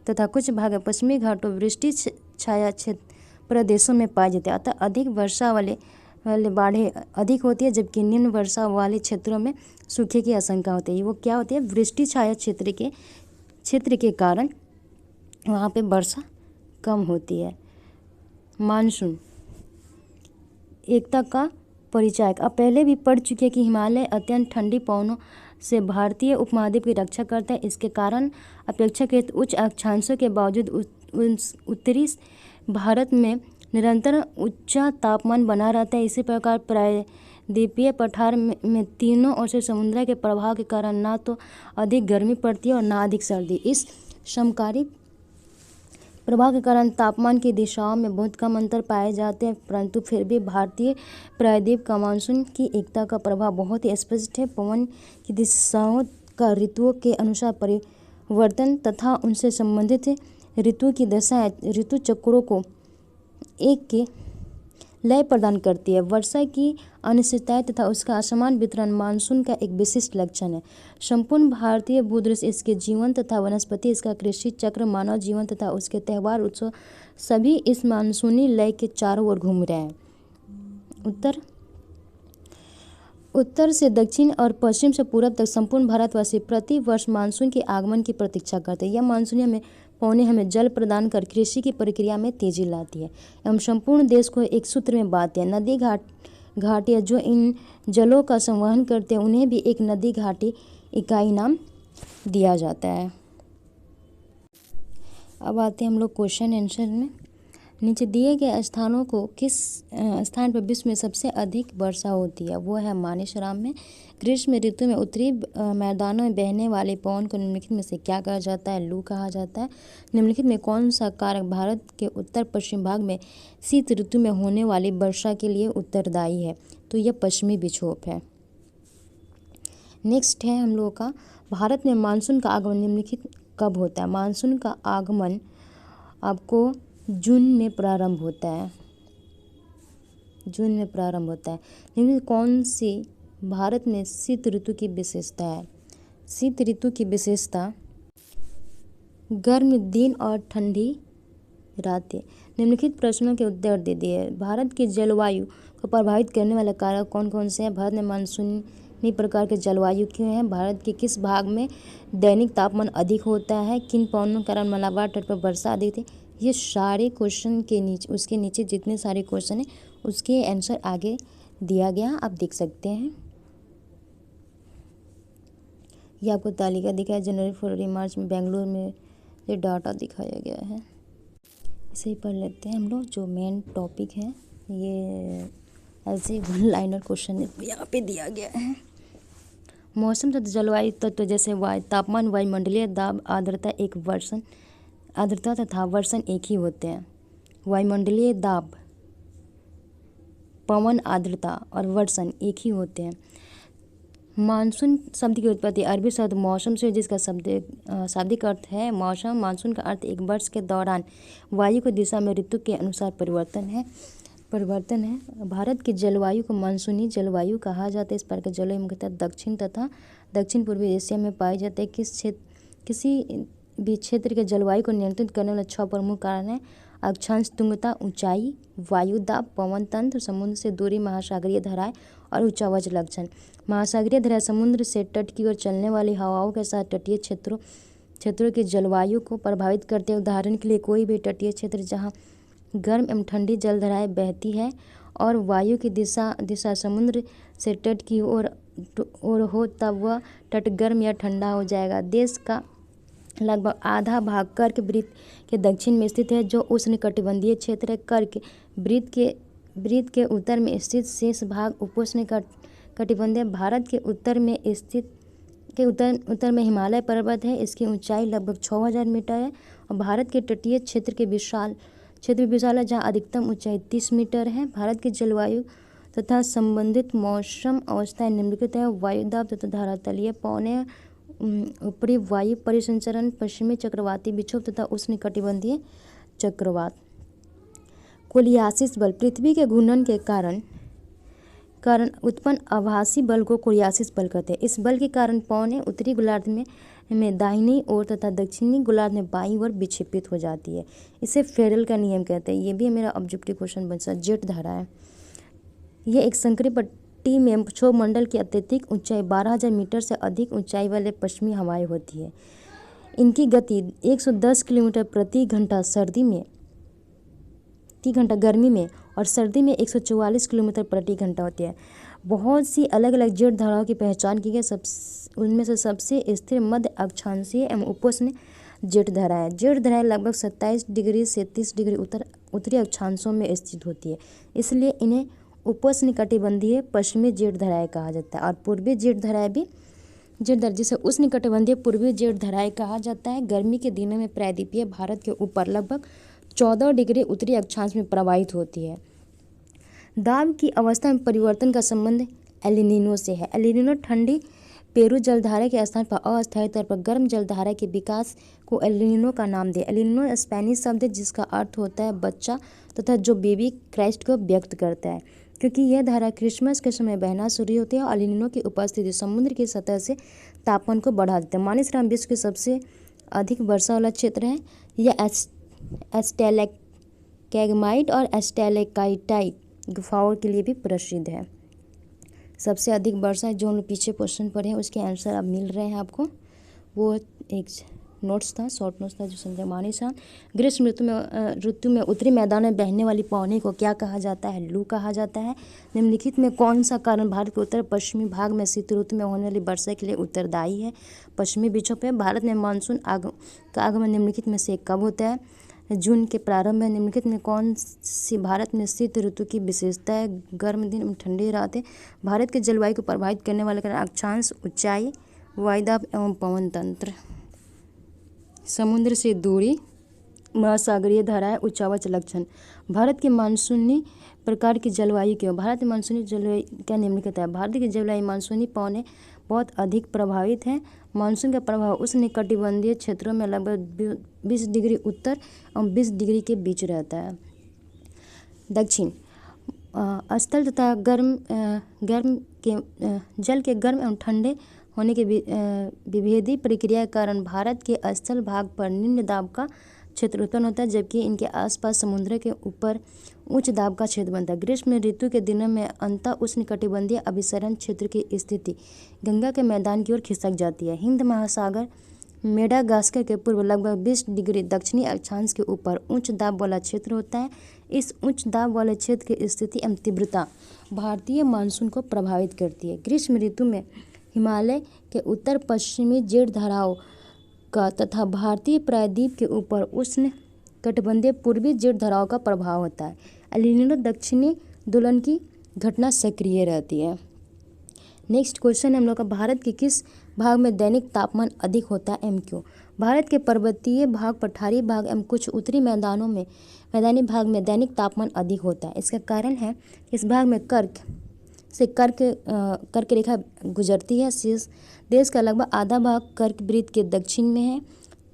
तथा कुछ भाग पश्चिमी घाटों, वृष्टि छाया क्षेत्र प्रदेशों में पाई जाती है। अतः अधिक वर्षा वाले बाढ़ें अधिक होती है, जबकि निम्न वर्षा वाले क्षेत्रों में सूखे की आशंका होती है। वो क्या होती है? वृष्टि छाया क्षेत्र के कारण वहाँ पे वर्षा कम होती है। मानसून एकता का परिचायक। अब पहले भी पढ़ चुके हैं कि हिमालय अत्यंत ठंडी पवनों से भारतीय उपमहाद्वीप की रक्षा करता है। इसके कारण अपेक्षाकृत उच्च अक्षांशों के बावजूद उत्तरी भारत में निरंतर ऊंचा तापमान बना रहता है। इसी प्रकार प्रायद्वीपीय पठार में तीनों ओर से समुद्र के प्रभाव के कारण ना तो अधिक गर्मी पड़ती है और ना अधिक सर्दी। इस समकारी प्रभाव के कारण तापमान की दिशाओं में बहुत कम अंतर पाए जाते हैं, परंतु फिर भी भारतीय प्रायद्वीप का मानसून की एकता का प्रभाव बहुत ही स्पष्ट है। पवन की दिशाओं का ऋतुओं के अनुसार परिवर्तन तथा उनसे संबंधित ऋतु की दशाएं ऋतु चक्रों को एक के लय प्रदान करती है। वर्षा की अनिश्चितता तथा उसका असमान वितरण मानसून का एक विशिष्ट लक्षण है। संपूर्ण भारतीय भूदृश्य, इसके जीवन तथा वनस्पति, इसका कृषि चक्र, मानव जीवन तथा उसके त्यौहार उत्सव सभी इस मानसूनी लय के चारों ओर घूम रहे हैं। उत्तर से दक्षिण और पश्चिम से पूरब तक संपूर्ण भारतवासी प्रति वर्ष मानसून के आगमन की प्रतीक्षा करते हैं। यह मानसून हमें जल प्रदान कर कृषि की प्रक्रिया में तेजी लाती है एवं संपूर्ण देश को एक सूत्र में बांधती है। नदी घाटियाँ जो इन जलों का संवहन करते हैं उन्हें भी एक नदी घाटी इकाई नाम दिया जाता है। अब आते हैं हम लोग क्वेश्चन आंसर में। नीचे दिए गए स्थानों को किस स्थान पर विश्व में सबसे अधिक वर्षा होती है? वो है मानेसराम में। ग्रीष्म ऋतु में उत्तरी मैदानों में बहने वाले पवन को निम्नलिखित में से क्या कहा जाता है? लू कहा जाता है। निम्नलिखित में कौन सा कारक भारत के उत्तर पश्चिम भाग में शीत ऋतु में होने वाली वर्षा के लिए उत्तरदायी है? तो यह पश्चिमी विक्षोभ है। नेक्स्ट है हम लोगों का, भारत में मानसून का आगमन निम्नलिखित कब होता है? मानसून का आगमन आपको जून में प्रारंभ होता है। लेकिन कौन सी भारत में शीत ऋतु की विशेषता है? शीत ऋतु की विशेषता गर्म दिन और ठंडी रातें। निम्नलिखित प्रश्नों के उत्तर दे दिए। भारत की जलवायु को प्रभावित करने वाले कारक कौन कौन से हैं? भारत में मानसूनी प्रकार के जलवायु क्यों है? भारत के किस भाग में दैनिक तापमान अधिक होता है? किन पवनों के कारण मलाबार तट पर वर्षा अधिक थी? ये सारे क्वेश्चन के नीचे, उसके नीचे जितने सारे क्वेश्चन हैं उसके आंसर आगे दिया गया, आप देख सकते हैं। ये आपको तालिका दिखाया, जनवरी फरवरी मार्च में बेंगलुरु में ये डाटा दिखाया गया है। इसे ही पढ़ लेते हैं हम लोग। जो मेन टॉपिक है ये ऐसे वन लाइनर क्वेश्चन यहाँ पे दिया गया है। मौसम तथा जलवायु तत्व जैसे तापमान, वायुमंडलीय दाब, आर्द्रता तथा वर्षण एक ही होते हैं। वायुमंडलीय दाब, पवन, आर्द्रता और वर्षण एक ही होते हैं। मानसून शब्द की उत्पत्ति अरबी शब्द मौसम से, जिसका शाब्दिक अर्थ है मौसम। मानसून का अर्थ एक वर्ष के दौरान वायु की दिशा में ऋतु के अनुसार परिवर्तन है। भारत की जलवायु को मानसूनी जलवायु कहा जाता है। इस प्रकार के जलवायु मुख्यतः दक्षिण तथा दक्षिण पूर्वी एशिया में पाई जाती है। किसी भी क्षेत्र के जलवायु को नियंत्रित करने वाले 6 प्रमुख कारण हैं: अक्षांश, तुंगता, ऊंचाई, वायु दाब, पवन तंत्र, समुद्र से दूरी, महासागरीय धाराएं और उच्चावच लक्षण। महासागरीय धाराएं समुद्र से तट की ओर चलने वाली हवाओं के साथ तटीय क्षेत्रों की जलवायु को प्रभावित करते हैं। उदाहरण के लिए कोई भी तटीय क्षेत्र जहां गर्म एवं ठंडी जलधाराएं बहती है और वायु की दिशा समुद्र से तट की ओर हो, तब वह तट गर्म या ठंडा हो जाएगा। देश का लगभग आधा भाग कर्क वृत्त के दक्षिण में स्थित है, जो उष्णकटिबंधीय क्षेत्र है। कर्क वृत्त के उत्तर में स्थित शेष भाग उपोष्णकटिबंधीय। भारत के उत्तर में हिमालय पर्वत है। इसकी ऊंचाई लगभग 6000 मीटर है और भारत के तटीय क्षेत्र विशाल है, जहाँ अधिकतम ऊंचाई 30 मीटर है। भारत की जलवायु तथा संबंधित मौसम अवस्थाएं निम्नलिखित है। वायुदाब तथा धरातलीय पवनें, ऊपरी वायु परिसंचरण, पश्चिमी चक्रवाती विक्षोभ तथा उष्णकटिबंधीय चक्रवात। कोलियासिस बल, पृथ्वी के घूर्णन के कारण उत्पन्न आभासी बल को कोलियासिस बल कहते हैं। इस बल के कारण पवनें उत्तरी गोलार्ध में दाहिनी ओर तथा दक्षिणी गोलार्ध में बाईं ओर विक्षेपित हो जाती है। इसे फेरल का नियम कहते हैं। ये भी मेरा ऑब्जेक्टिव क्वेश्चन बन सकता है। जेट धारा है, यह एक संकरी पट्टी में क्षोभमंडल की अत्यधिक ऊंचाई 12000 मीटर से अधिक ऊंचाई वाले पश्चिमी हवाएं होती है। इनकी गति 110 किलोमीटर प्रति घंटा गर्मी में और सर्दी में 144 किलोमीटर प्रति घंटा होती है। बहुत सी अलग अलग जेट धाराओं की पहचान की गई। उनमें से सबसे स्थिर मध्य अक्षांशीय एवं उपोष्ण जेट धारा है। जेट धाराएं लगभग 27 डिग्री से 30 डिग्री उत्तरी अक्षांशों में स्थित होती है, इसलिए इन्हें उपोष्णकटिबंधीय पश्चिमी जेट धाराएं कहा जाता है। और पूर्वी जेट धाराएं भी जिसे उष्णकटिबंधीय पूर्वी जेट धाराएं कहा जाता है। गर्मी के दिनों में प्रायद्वीपीय भारत के ऊपर लगभग 14 डिग्री उत्तरी अक्षांश में प्रवाहित होती है। दाब की अवस्था में परिवर्तन का संबंध एलिनिनो से है। एलिनिनो ठंडी पेरू जलधारा के स्थान पर अस्थायी तौर पर गर्म जलधारा के विकास को एलिनिनो का नाम दिया। एलिनिनो स्पेनिश शब्द है जिसका अर्थ होता है बच्चा तथा जो बेबी क्राइस्ट को व्यक्त करता है। क्योंकि यह धारा क्रिसमस के समय बहना शुरू होती है और एलिनिनो की उपस्थिति समुद्र की सतह से तापमान को बढ़ा देता है। मानिसराम विश्व के सबसे अधिक वर्षा वाला क्षेत्र है। यह स्टैलेक्टाइट और स्टैलेकाइटाइट गुफाओं के लिए भी प्रसिद्ध है। सबसे अधिक वर्षा जो हम लोग पीछे क्वेश्चन पढ़े हैं उसके आंसर अब मिल रहे हैं आपको। वो एक नोट्स था, शॉर्ट नोट्स था जो समझे। मानिसराम, ग्रीष्म ऋतु में उत्तरी मैदान में बहने वाली पवनी को क्या कहा जाता है? लू कहा जाता है। निम्नलिखित में कौन सा कारण भारत के उत्तर पश्चिमी भाग में शीत ऋतु में होने वाली वर्षा के लिए उत्तरदायी है? पश्चिमी विक्षोभ है। भारत में मानसून का आगमन निम्नलिखित में से कब होता है? जून के प्रारंभ में। निम्नलिखित में कौन सी भारत में शीत ऋतु की विशेषता है? गर्म दिन एवं ठंडी रातें। भारत के जलवायु को प्रभावित करने वाले कारण अक्षांश, ऊंचाई, वायुदाब एवं पवन तंत्र, समुद्र से दूरी, महासागरीय धाराएं, उच्चावच लक्षण। भारत के मानसूनी प्रकार की जलवायु क्यों? भारत में मानसूनी जलवायु क्या निम्नलिखित है? भारत की जलवायु मानसूनी पवनें बहुत अधिक प्रभावित है। मानसून का प्रभाव उष्णकटिबंधीय क्षेत्रों में लगभग 20 डिग्री उत्तर और 20 डिग्री के बीच रहता है। दक्षिण स्थल तथा जल के गर्म एवं ठंडे होने के विभेदी प्रक्रिया के कारण भारत के स्थल भाग पर निम्न दाब का क्षेत्र उत्पन्न होता है, जबकि इनके आसपास समुद्र के ऊपर उच्च दाब का क्षेत्र बनता है। ग्रीष्म ऋतु के दिनों में अंतः उष्णकटिबंधीय अभिसरण क्षेत्र की स्थिति गंगा के मैदान की ओर खिसक जाती है। हिंद महासागर मेडागास्कर के पूर्व लगभग 20 डिग्री दक्षिणी अक्षांश के ऊपर उच्च दाब वाला क्षेत्र होता है। इस उच्च दाब वाले क्षेत्र की स्थिति एवं तीव्रता भारतीय मानसून को प्रभावित करती है। ग्रीष्म ऋतु में हिमालय के उत्तर पश्चिमी जेठ धाराओं का तथा भारतीय प्रायद्वीप के ऊपर उष्ण कटिबंधीय पूर्वी जेठ धाराओं का प्रभाव होता है। एल नीनो दक्षिणी दोलन की घटना सक्रिय रहती है। नेक्स्ट क्वेश्चन है हम लोग का, भारत के किस भाग में दैनिक तापमान अधिक होता है एवं क्यों? भारत के पर्वतीय भाग, पठारी भाग एवं कुछ उत्तरी मैदानी भाग में दैनिक तापमान अधिक होता है। इसका कारण है इस भाग में कर्क रेखा गुजरती है। देश का लगभग आधा भाग कर्क वृत्त के दक्षिण में है,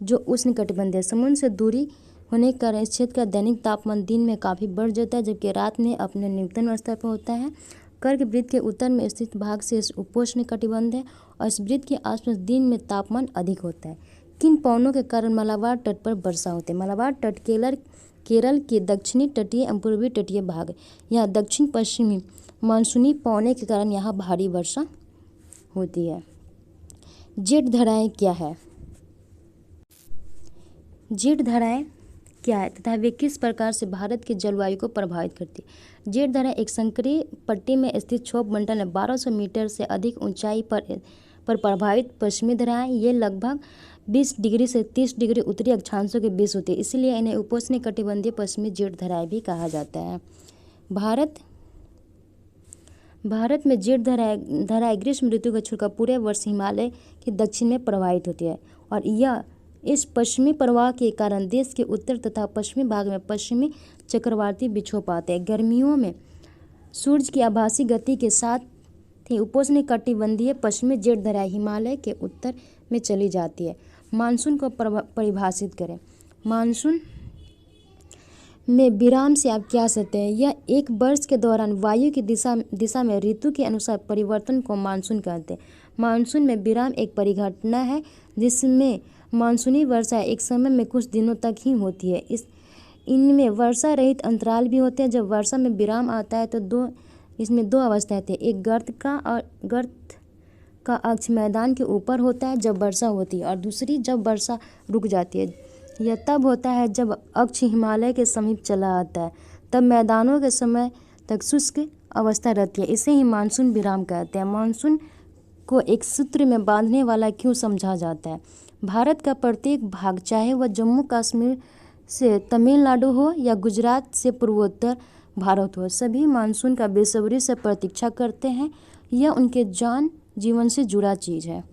जो उष्णकटिबंधीय समुद्र से दूरी होने के कारण इस क्षेत्र का दैनिक तापमान दिन में काफ़ी बढ़ जाता है, जबकि रात में अपने न्यूनतम स्तर पर होता है। कर्क वृत्त के उत्तर में स्थित भाग से उपोष्ण कटिबंध है और इस वृत्त के आसपास दिन में तापमान अधिक होता है। किन पवनों के कारण मलाबार तट पर वर्षा होती है? मलाबार तट केरल के दक्षिणी तटीय एवं पूर्वी तटीय भाग, यहाँ दक्षिण पश्चिमी मानसूनी पवनों के कारण यहाँ भारी वर्षा होती है। जेठ धाराएं क्या है? जेठ धाराएं क्या है तथा वे किस प्रकार से भारत के जलवायु को प्रभावित करती है? जेठ धारा एक संकरीय पट्टी में स्थित क्षोभ मंडल है। 1200 मीटर से अधिक ऊंचाई पर प्रभावित पश्चिमी धाराएं ये लगभग 20 डिग्री से 30 डिग्री उत्तरी अक्षांशों के बीच होती है, इसलिए इन्हें उपोष्ण कटिबंधीय पश्चिमी जेठ धाराएं भी कहा जाता है। भारत में जेठ धाराएं ग्रीष्म ऋतु का छोड़कर पूरे वर्ष हिमालय के दक्षिण में प्रवाहित होती है और यह इस पश्चिमी प्रवाह के कारण देश के उत्तर तथा पश्चिमी भाग में पश्चिमी चक्रवाती विक्षोभ आते हैं। गर्मियों में सूर्य की आभासी गति के साथ ही उपोष्ण कटिबंधीय पश्चिमी जेठ धाराएं हिमालय के उत्तर में चली जाती है। मानसून को परिभाषित करें। मानसून में विराम से आप क्या सकते हैं? यह एक वर्ष के दौरान वायु की दिशा में ऋतु के अनुसार परिवर्तन को मानसून कहते हैं। मानसून में विराम एक परिघटना है जिसमें मानसूनी वर्षा एक समय में कुछ दिनों तक ही होती है। इनमें वर्षा रहित अंतराल भी होते हैं। जब वर्षा में विराम आता है तो इसमें दो अवस्थाएं होती हैं, एक गर्त का अक्ष मैदान के ऊपर होता है जब वर्षा होती है और दूसरी जब वर्षा रुक जाती है। यह तब होता है जब अक्ष हिमालय के समीप चला आता है, तब मैदानों के समय तक शुष्क अवस्था रहती है। इसे ही मानसून विराम कहते हैं। मानसून को एक सूत्र में बांधने वाला क्यों समझा जाता है? भारत का प्रत्येक भाग, चाहे वह जम्मू कश्मीर से तमिलनाडु हो या गुजरात से पूर्वोत्तर भारत हो, सभी मानसून का बेसब्री से प्रतीक्षा करते हैं। यह उनके जीवन से जुड़ा चीज़ है।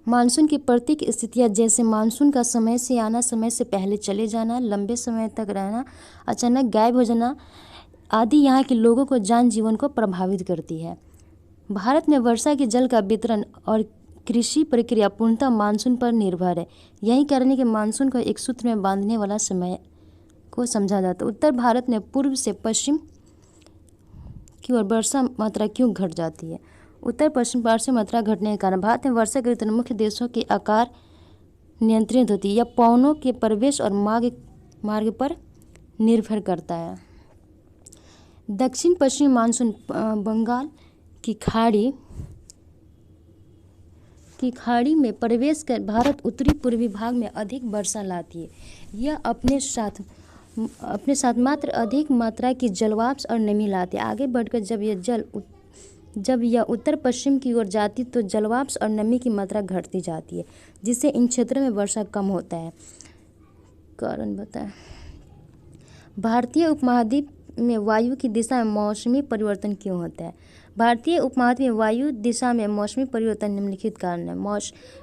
मानसून की प्रतीक स्थितियाँ जैसे मानसून का समय से आना, समय से पहले चले जाना, लंबे समय तक रहना, अचानक गायब हो जाना आदि यहाँ के लोगों को जीवन को प्रभावित करती है। भारत में वर्षा के जल का वितरण और कृषि प्रक्रिया पूर्णतः मानसून पर निर्भर है। यही कारण है कि मानसून को एक सूत्र में बांधने वाला समय को समझा जाता है। उत्तर भारत में पूर्व से पश्चिम की ओर वर्षा मात्रा क्यों घट जाती है? उत्तर पश्चिम वर्षा मात्रा घटने के कारण भारत में वर्षा के वितरण मुख्य देशों के आकार नियंत्रित होती है। यह पवनों के प्रवेश और मार्ग पर निर्भर करता है। दक्षिण पश्चिमी मानसून बंगाल की खाड़ी में प्रवेश कर भारत उत्तरी पूर्वी भाग में अधिक वर्षा लाती है। यह अपने साथ मात्र अधिक मात्रा की जलवाष्प और नमी लाती है। आगे बढ़कर जब यह उत्तर पश्चिम की ओर जाती तो जलवाष्प और नमी की मात्रा घटती जाती है, जिससे इन क्षेत्रों में वर्षा कम होता है। कारण बताएं। भारतीय उपमहाद्वीप में वायु की दिशा में मौसमी परिवर्तन क्यों होता है? भारतीय उपमहाद्वीप में वायु दिशा में मौसमी परिवर्तन निम्नलिखित कारण है।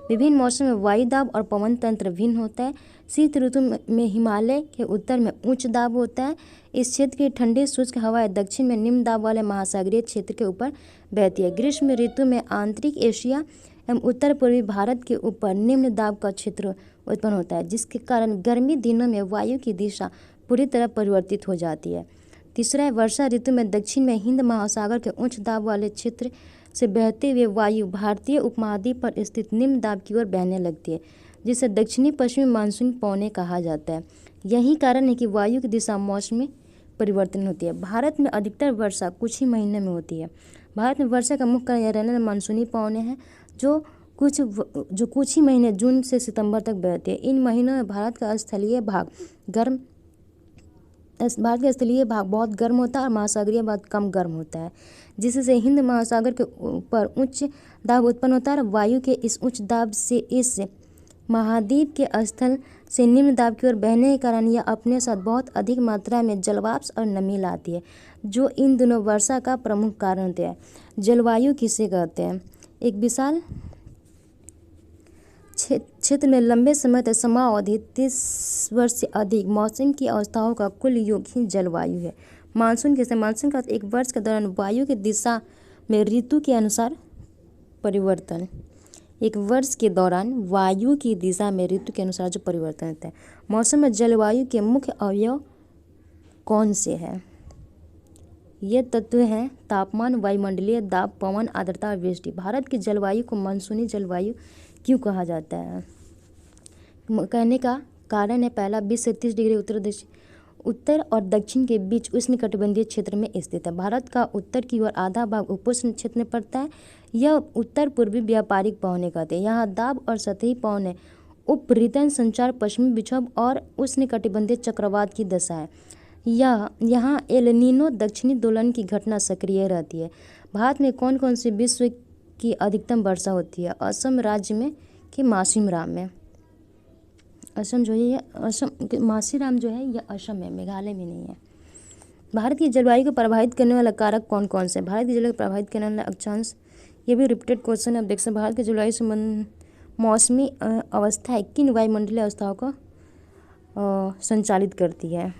विभिन्न मौसम में वायु दाब और पवन तंत्र भिन्न होता है। शीत ऋतु में हिमालय के उत्तर में उच्च दाब होता है। इस क्षेत्र की ठंडी शुष्क हवाएं दक्षिण में निम्न दाब वाले महासागरीय क्षेत्र के ऊपर बहती है। ग्रीष्म ऋतु में आंतरिक एशिया एवं उत्तर पूर्वी भारत के ऊपर निम्न दाब का क्षेत्र उत्पन्न होता है, जिसके कारण गर्मी दिनों में वायु की दिशा पूरी तरह परिवर्तित हो जाती है। तीसरा है, वर्षा ऋतु में दक्षिण में हिंद महासागर के उच्च दाब वाले क्षेत्र से बहते हुए वायु भारतीय उपमहाद्वीप पर स्थित निम्न दाब की ओर बहने लगती है, जिसे दक्षिणी पश्चिमी मानसून पौने कहा जाता है। यही कारण है कि वायु की दिशा मौसम में परिवर्तन होती है। भारत में अधिकतर वर्षा कुछ ही महीने में होती है। भारत में वर्षा का मुख्य कारण यह रहने मानसूनी पवनें हैं जो कुछ ही महीने जून से सितंबर तक बहती है। इन महीनों में भारत का स्थलीय भाग बहुत गर्म होता है और महासागरीय भाग कम गर्म होता है, जिससे हिंद महासागर के ऊपर उच्च दाब उत्पन्न होता है और वायु के इस उच्च दाब से इस महाद्वीप के स्थल से निम्न दाब की ओर बहने के कारण यह अपने साथ बहुत अधिक मात्रा में जलवाष्प और नमी लाती है, जो इन दिनों वर्षा का प्रमुख कारण होते हैं। जलवायु किसे कहते हैं? एक विशाल क्षेत्र में लंबे समय तक समाअवधि 30 वर्ष से अधिक मौसम की अवस्थाओं का कुल योग ही जलवायु है। मानसून किसे? मानसून का एक वर्ष के दौरान वायु की दिशा में ऋतु के अनुसार परिवर्तन। एक वर्ष के दौरान वायु की दिशा में ऋतु के अनुसार जो परिवर्तन होता है। मौसम में जलवायु के मुख्य अवयव कौन से हैं? ये तत्व हैं तापमान, वायुमंडलीय दाब, पवन, आर्द्रता और वृष्टि। भारत की जलवायु को मानसूनी जलवायु क्यों कहा जाता है? कहने का कारण है, पहला 20 से 30 डिग्री उत्तर और दक्षिण के बीच उष्णकटिबंधीय क्षेत्र में स्थित है। भारत का उत्तर की ओर आधा भाग उपोष्ण क्षेत्र में पड़ता है। यह उत्तर पूर्वी व्यापारिक पवनें कहते हैं। यहाँ दाब और सतही पवनें, उपरितन संचार, पश्चिमी विक्षोभ और उष्णकटिबंधीय चक्रवात की दशा है। यहाँ एल नीनो दक्षिणी दोलन की घटना सक्रिय रहती है। भारत में कौन कौन से विश्व की अधिकतम वर्षा होती है? असम राज्य में कि मासिमराम में। असम जो है, मासिराम जो है यह असम है, मेघालय में नहीं है। भारत की जलवायु को प्रभावित करने वाला कारक कौन कौन से? भारत की जलवायु को प्रभावित करने वाला अक्षांश, ये भी रिपीटेड क्वेश्चन है। आप देख सकते हैं भारत की जलवायु संबंध मौसमी अवस्थाएं किन वायुमंडलीय अवस्थाओं को संचालित करती है?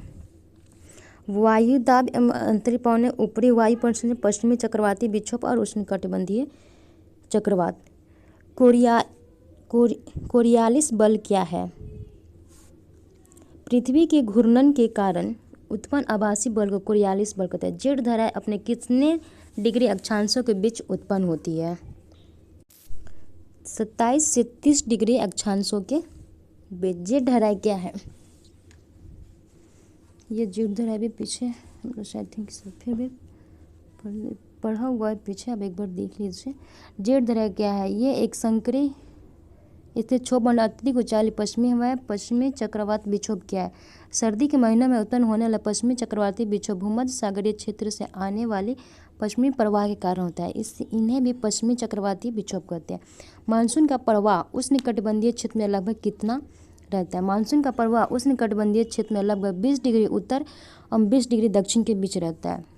वायु दाब अंतरी पवनें, ऊपरी वायु परिसंचरण, पश्चिमी चक्रवाती विक्षोभ और उष्णकटिबंधीय चक्रवात। कोरियालिस बल क्या है? पृथ्वी के घूर्णन के कारण उत्पन्न आभासी बल को कोरियालिस बल कहते हैं। जेट धाराएं अपने कितने डिग्री अक्षांशों के बीच उत्पन्न होती है? 27 से 30 डिग्री अक्षांशों के बीच। जेट धाराएं क्या है? ये जेट धाराएं भी पीछे आई थिंक फिर भी पढ़ा हुआ है पीछे, अब एक बार देख लीजिए। जेट धाराएं क्या है? ये एक संकरी स्थित क्षोभमंडल, अत्यधिक ऊंचाई, पश्चिमी हवाएं, पश्चिमी चक्रवात विक्षोभ क्या है? सर्दी के महीनों में उत्पन्न होने वाला पश्चिमी चक्रवाती विक्षोभ भूमध्य सागरीय क्षेत्र से आने वाली पश्चिमी प्रवाह के कारण होता है। इन्हें भी पश्चिमी चक्रवाती विक्षोभ कहते हैं। मानसून का प्रवाह उष्णकटिबंधीय क्षेत्र में लगभग कितना रहता है? मानसून का प्रवाह उष्णकटिबंधीय क्षेत्र में लगभग 20 डिग्री उत्तर और 20 डिग्री दक्षिण के बीच रहता है।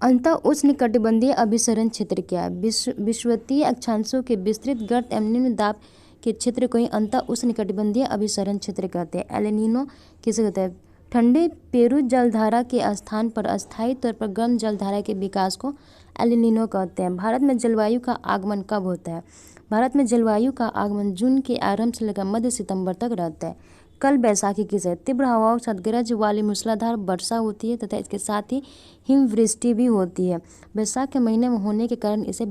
अंतः उष्णकटिबंधीय अभिसरण क्षेत्र क्या है? विषुवतीय अक्षांशों के विस्तृत गर्त एवं निम्न दाब के क्षेत्र को ही अंतः उष्णकटिबंधीय अभिसरण क्षेत्र कहते हैं। एल नीनो किसे कहते हैं? ठंडे पेरू जलधारा के स्थान पर अस्थायी तौर पर गर्म जलधारा के विकास को एल नीनो कहते हैं। भारत में जलवायु का आगमन कब होता है? भारत में जलवायु का आगमन जून के आरंभ से लेकर मध्य सितंबर तक रहता है। कल बैसाखी किसे? तीव्र हवाओं के साथ गरज वाली मूसलाधार वर्षा होती है तथा इसके साथ ही हिमवृष्टि भी होती है। बैसाख के महीने में होने के कारण इसे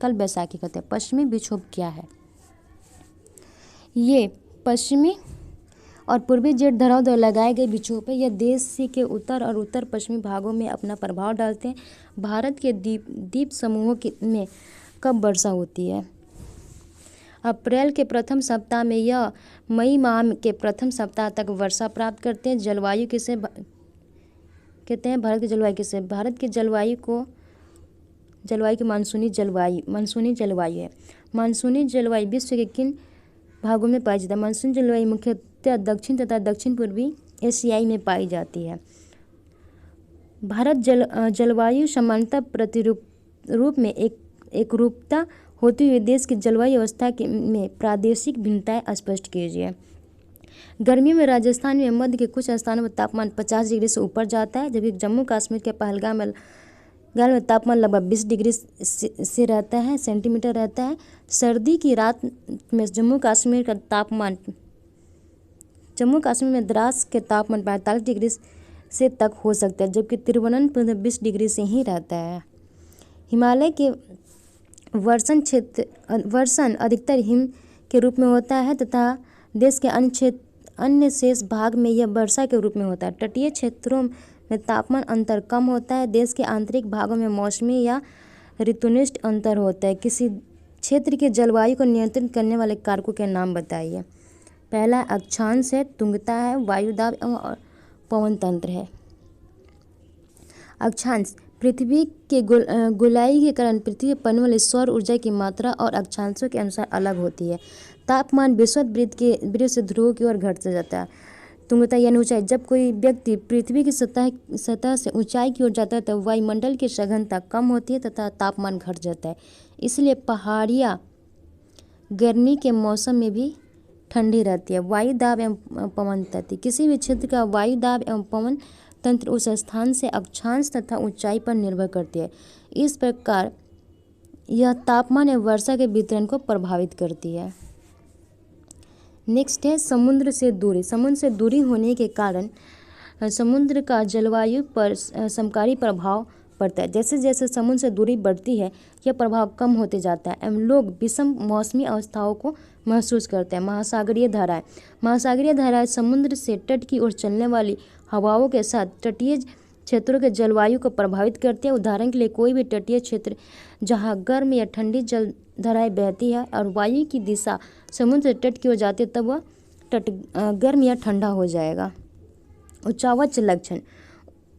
कल बैसाखी कहते हैं। पश्चिमी विक्षोभ क्या है? ये पश्चिमी और पूर्वी जेट धाराओं द्वारा लगाए गए विक्षोभ है। यह देश के उत्तर और उत्तर पश्चिमी भागों में अपना प्रभाव डालते हैं। भारत के द्वीप समूहों में कब वर्षा होती है? अप्रैल के प्रथम सप्ताह में यह मई माह के प्रथम सप्ताह तक वर्षा प्राप्त करते हैं। जलवायु किसे कहते हैं? भारत की जलवायु किसे? भारत की जलवायु की मानसूनी जलवायु है। मानसूनी जलवायु विश्व के किन भागों में पाई जाती है? मानसूनी जलवायु मुख्यतः दक्षिण तथा दक्षिण पूर्वी एशियाई में पाई जाती है। भारत जलवायु समानता प्रतिरूप में एक रूपता होती हुई देश की जलवायु अवस्था में प्रादेशिक भिन्नताएं स्पष्ट कीजिए। गर्मियों में राजस्थान में मध्य के कुछ स्थानों पर तापमान 50 डिग्री से ऊपर जाता है, जबकि जम्मू कश्मीर के पहलगाम में तापमान लगभग 20 डिग्री से रहता है सेंटीमीटर रहता है। सर्दी की रात में जम्मू कश्मीर में द्रास के तापमान 45 डिग्री से तक हो सकता है, जबकि तिरुवनंतपुरम 20 डिग्री से ही रहता है। हिमालय के वर्षण अधिकतर हिम के रूप में होता है तथा देश के अन्य शेष भाग में यह वर्षा के रूप में होता है। तटीय क्षेत्रों में तापमान अंतर कम होता है। देश के आंतरिक भागों में मौसमी या ऋतुनिष्ठ अंतर होता है। किसी क्षेत्र की जलवायु को नियंत्रित करने वाले कारकों के नाम बताइए। पहला अक्षांश है, तुंगता है, वायुदाब एवं पवन तंत्र है। अक्षांश पृथ्वी के गोलाई के कारण पृथ्वी पर पड़ने वाली सौर ऊर्जा की मात्रा और अक्षांशों के अनुसार अलग होती है। तापमान विषुवत वृत्त से ध्रुव की ओर घटता जाता है। तुंगता यानी ऊंचाई, जब कोई व्यक्ति पृथ्वी की सतह से ऊंचाई की ओर जाता है तो वायुमंडल की सघनता कम होती है तथा तापमान घट जाता है। इसलिए पहाड़ियाँ गर्मी के मौसम में भी ठंडी रहती है। वायु दाब एवं पवन तंत्र, किसी भी क्षेत्र का वायु दाब एवं पवन तंत्र उस स्थान से अक्षांश तथा ऊंचाई पर निर्भर करती है। इस प्रकार यह तापमान एवं वर्षा के वितरण को प्रभावित करती है। नेक्स्ट है समुद्र से दूरी। समुद्र से दूरी होने के कारण समुद्र का जलवायु पर समकारी प्रभाव पड़ता है। जैसे जैसे समुद्र से दूरी बढ़ती है यह प्रभाव कम होते जाता है एवं लोग विषम मौसमी अवस्थाओं को महसूस करते हैं। महासागरीय धाराएं समुद्र से तट की ओर चलने वाली हवाओं के साथ तटीय क्षेत्रों के जलवायु को प्रभावित करती है। उदाहरण के लिए कोई भी तटीय क्षेत्र जहां गर्म या ठंडी जलधाराएं बहती है और वायु की दिशा समुद्र तट की ओर जाती है तब वह तट गर्म या ठंडा हो जाएगा। उच्चावच लक्षण,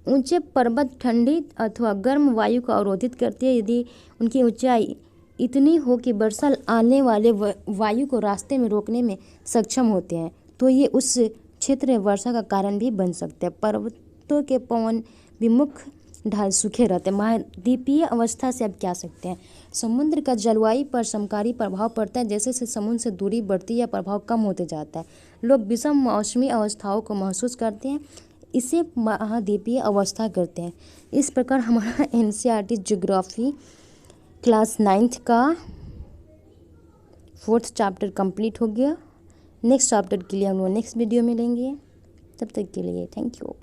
ऊंचे पर्वत ठंडी अथवा गर्म वायु को अवरोधित करती है। यदि उनकी ऊंचाई इतनी हो कि वर्षा आने वाले वायु को रास्ते में रोकने में सक्षम होते हैं तो ये उस क्षेत्र में वर्षा का कारण भी बन सकते हैं। पर्वतों के पवन विमुख ढाल सूखे रहते हैं। महाद्वीपीय अवस्था से अब क्या सकते हैं, समुद्र का जलवायु पर समकारी प्रभाव पड़ता है। जैसे जैसे समुद्र से दूरी बढ़ती है प्रभाव कम होते जाता है। लोग विषम मौसमी अवस्थाओं को महसूस करते हैं, इसे महाद्वीपीय अवस्था करते हैं। इस प्रकार हमारा NCERT ज्योग्राफी क्लास 9th का 4th चैप्टर कंप्लीट हो गया। नेक्स्ट चैप्टर के लिए हम लोग नेक्स्ट वीडियो में लेंगे। तब तक के लिए थैंक यू।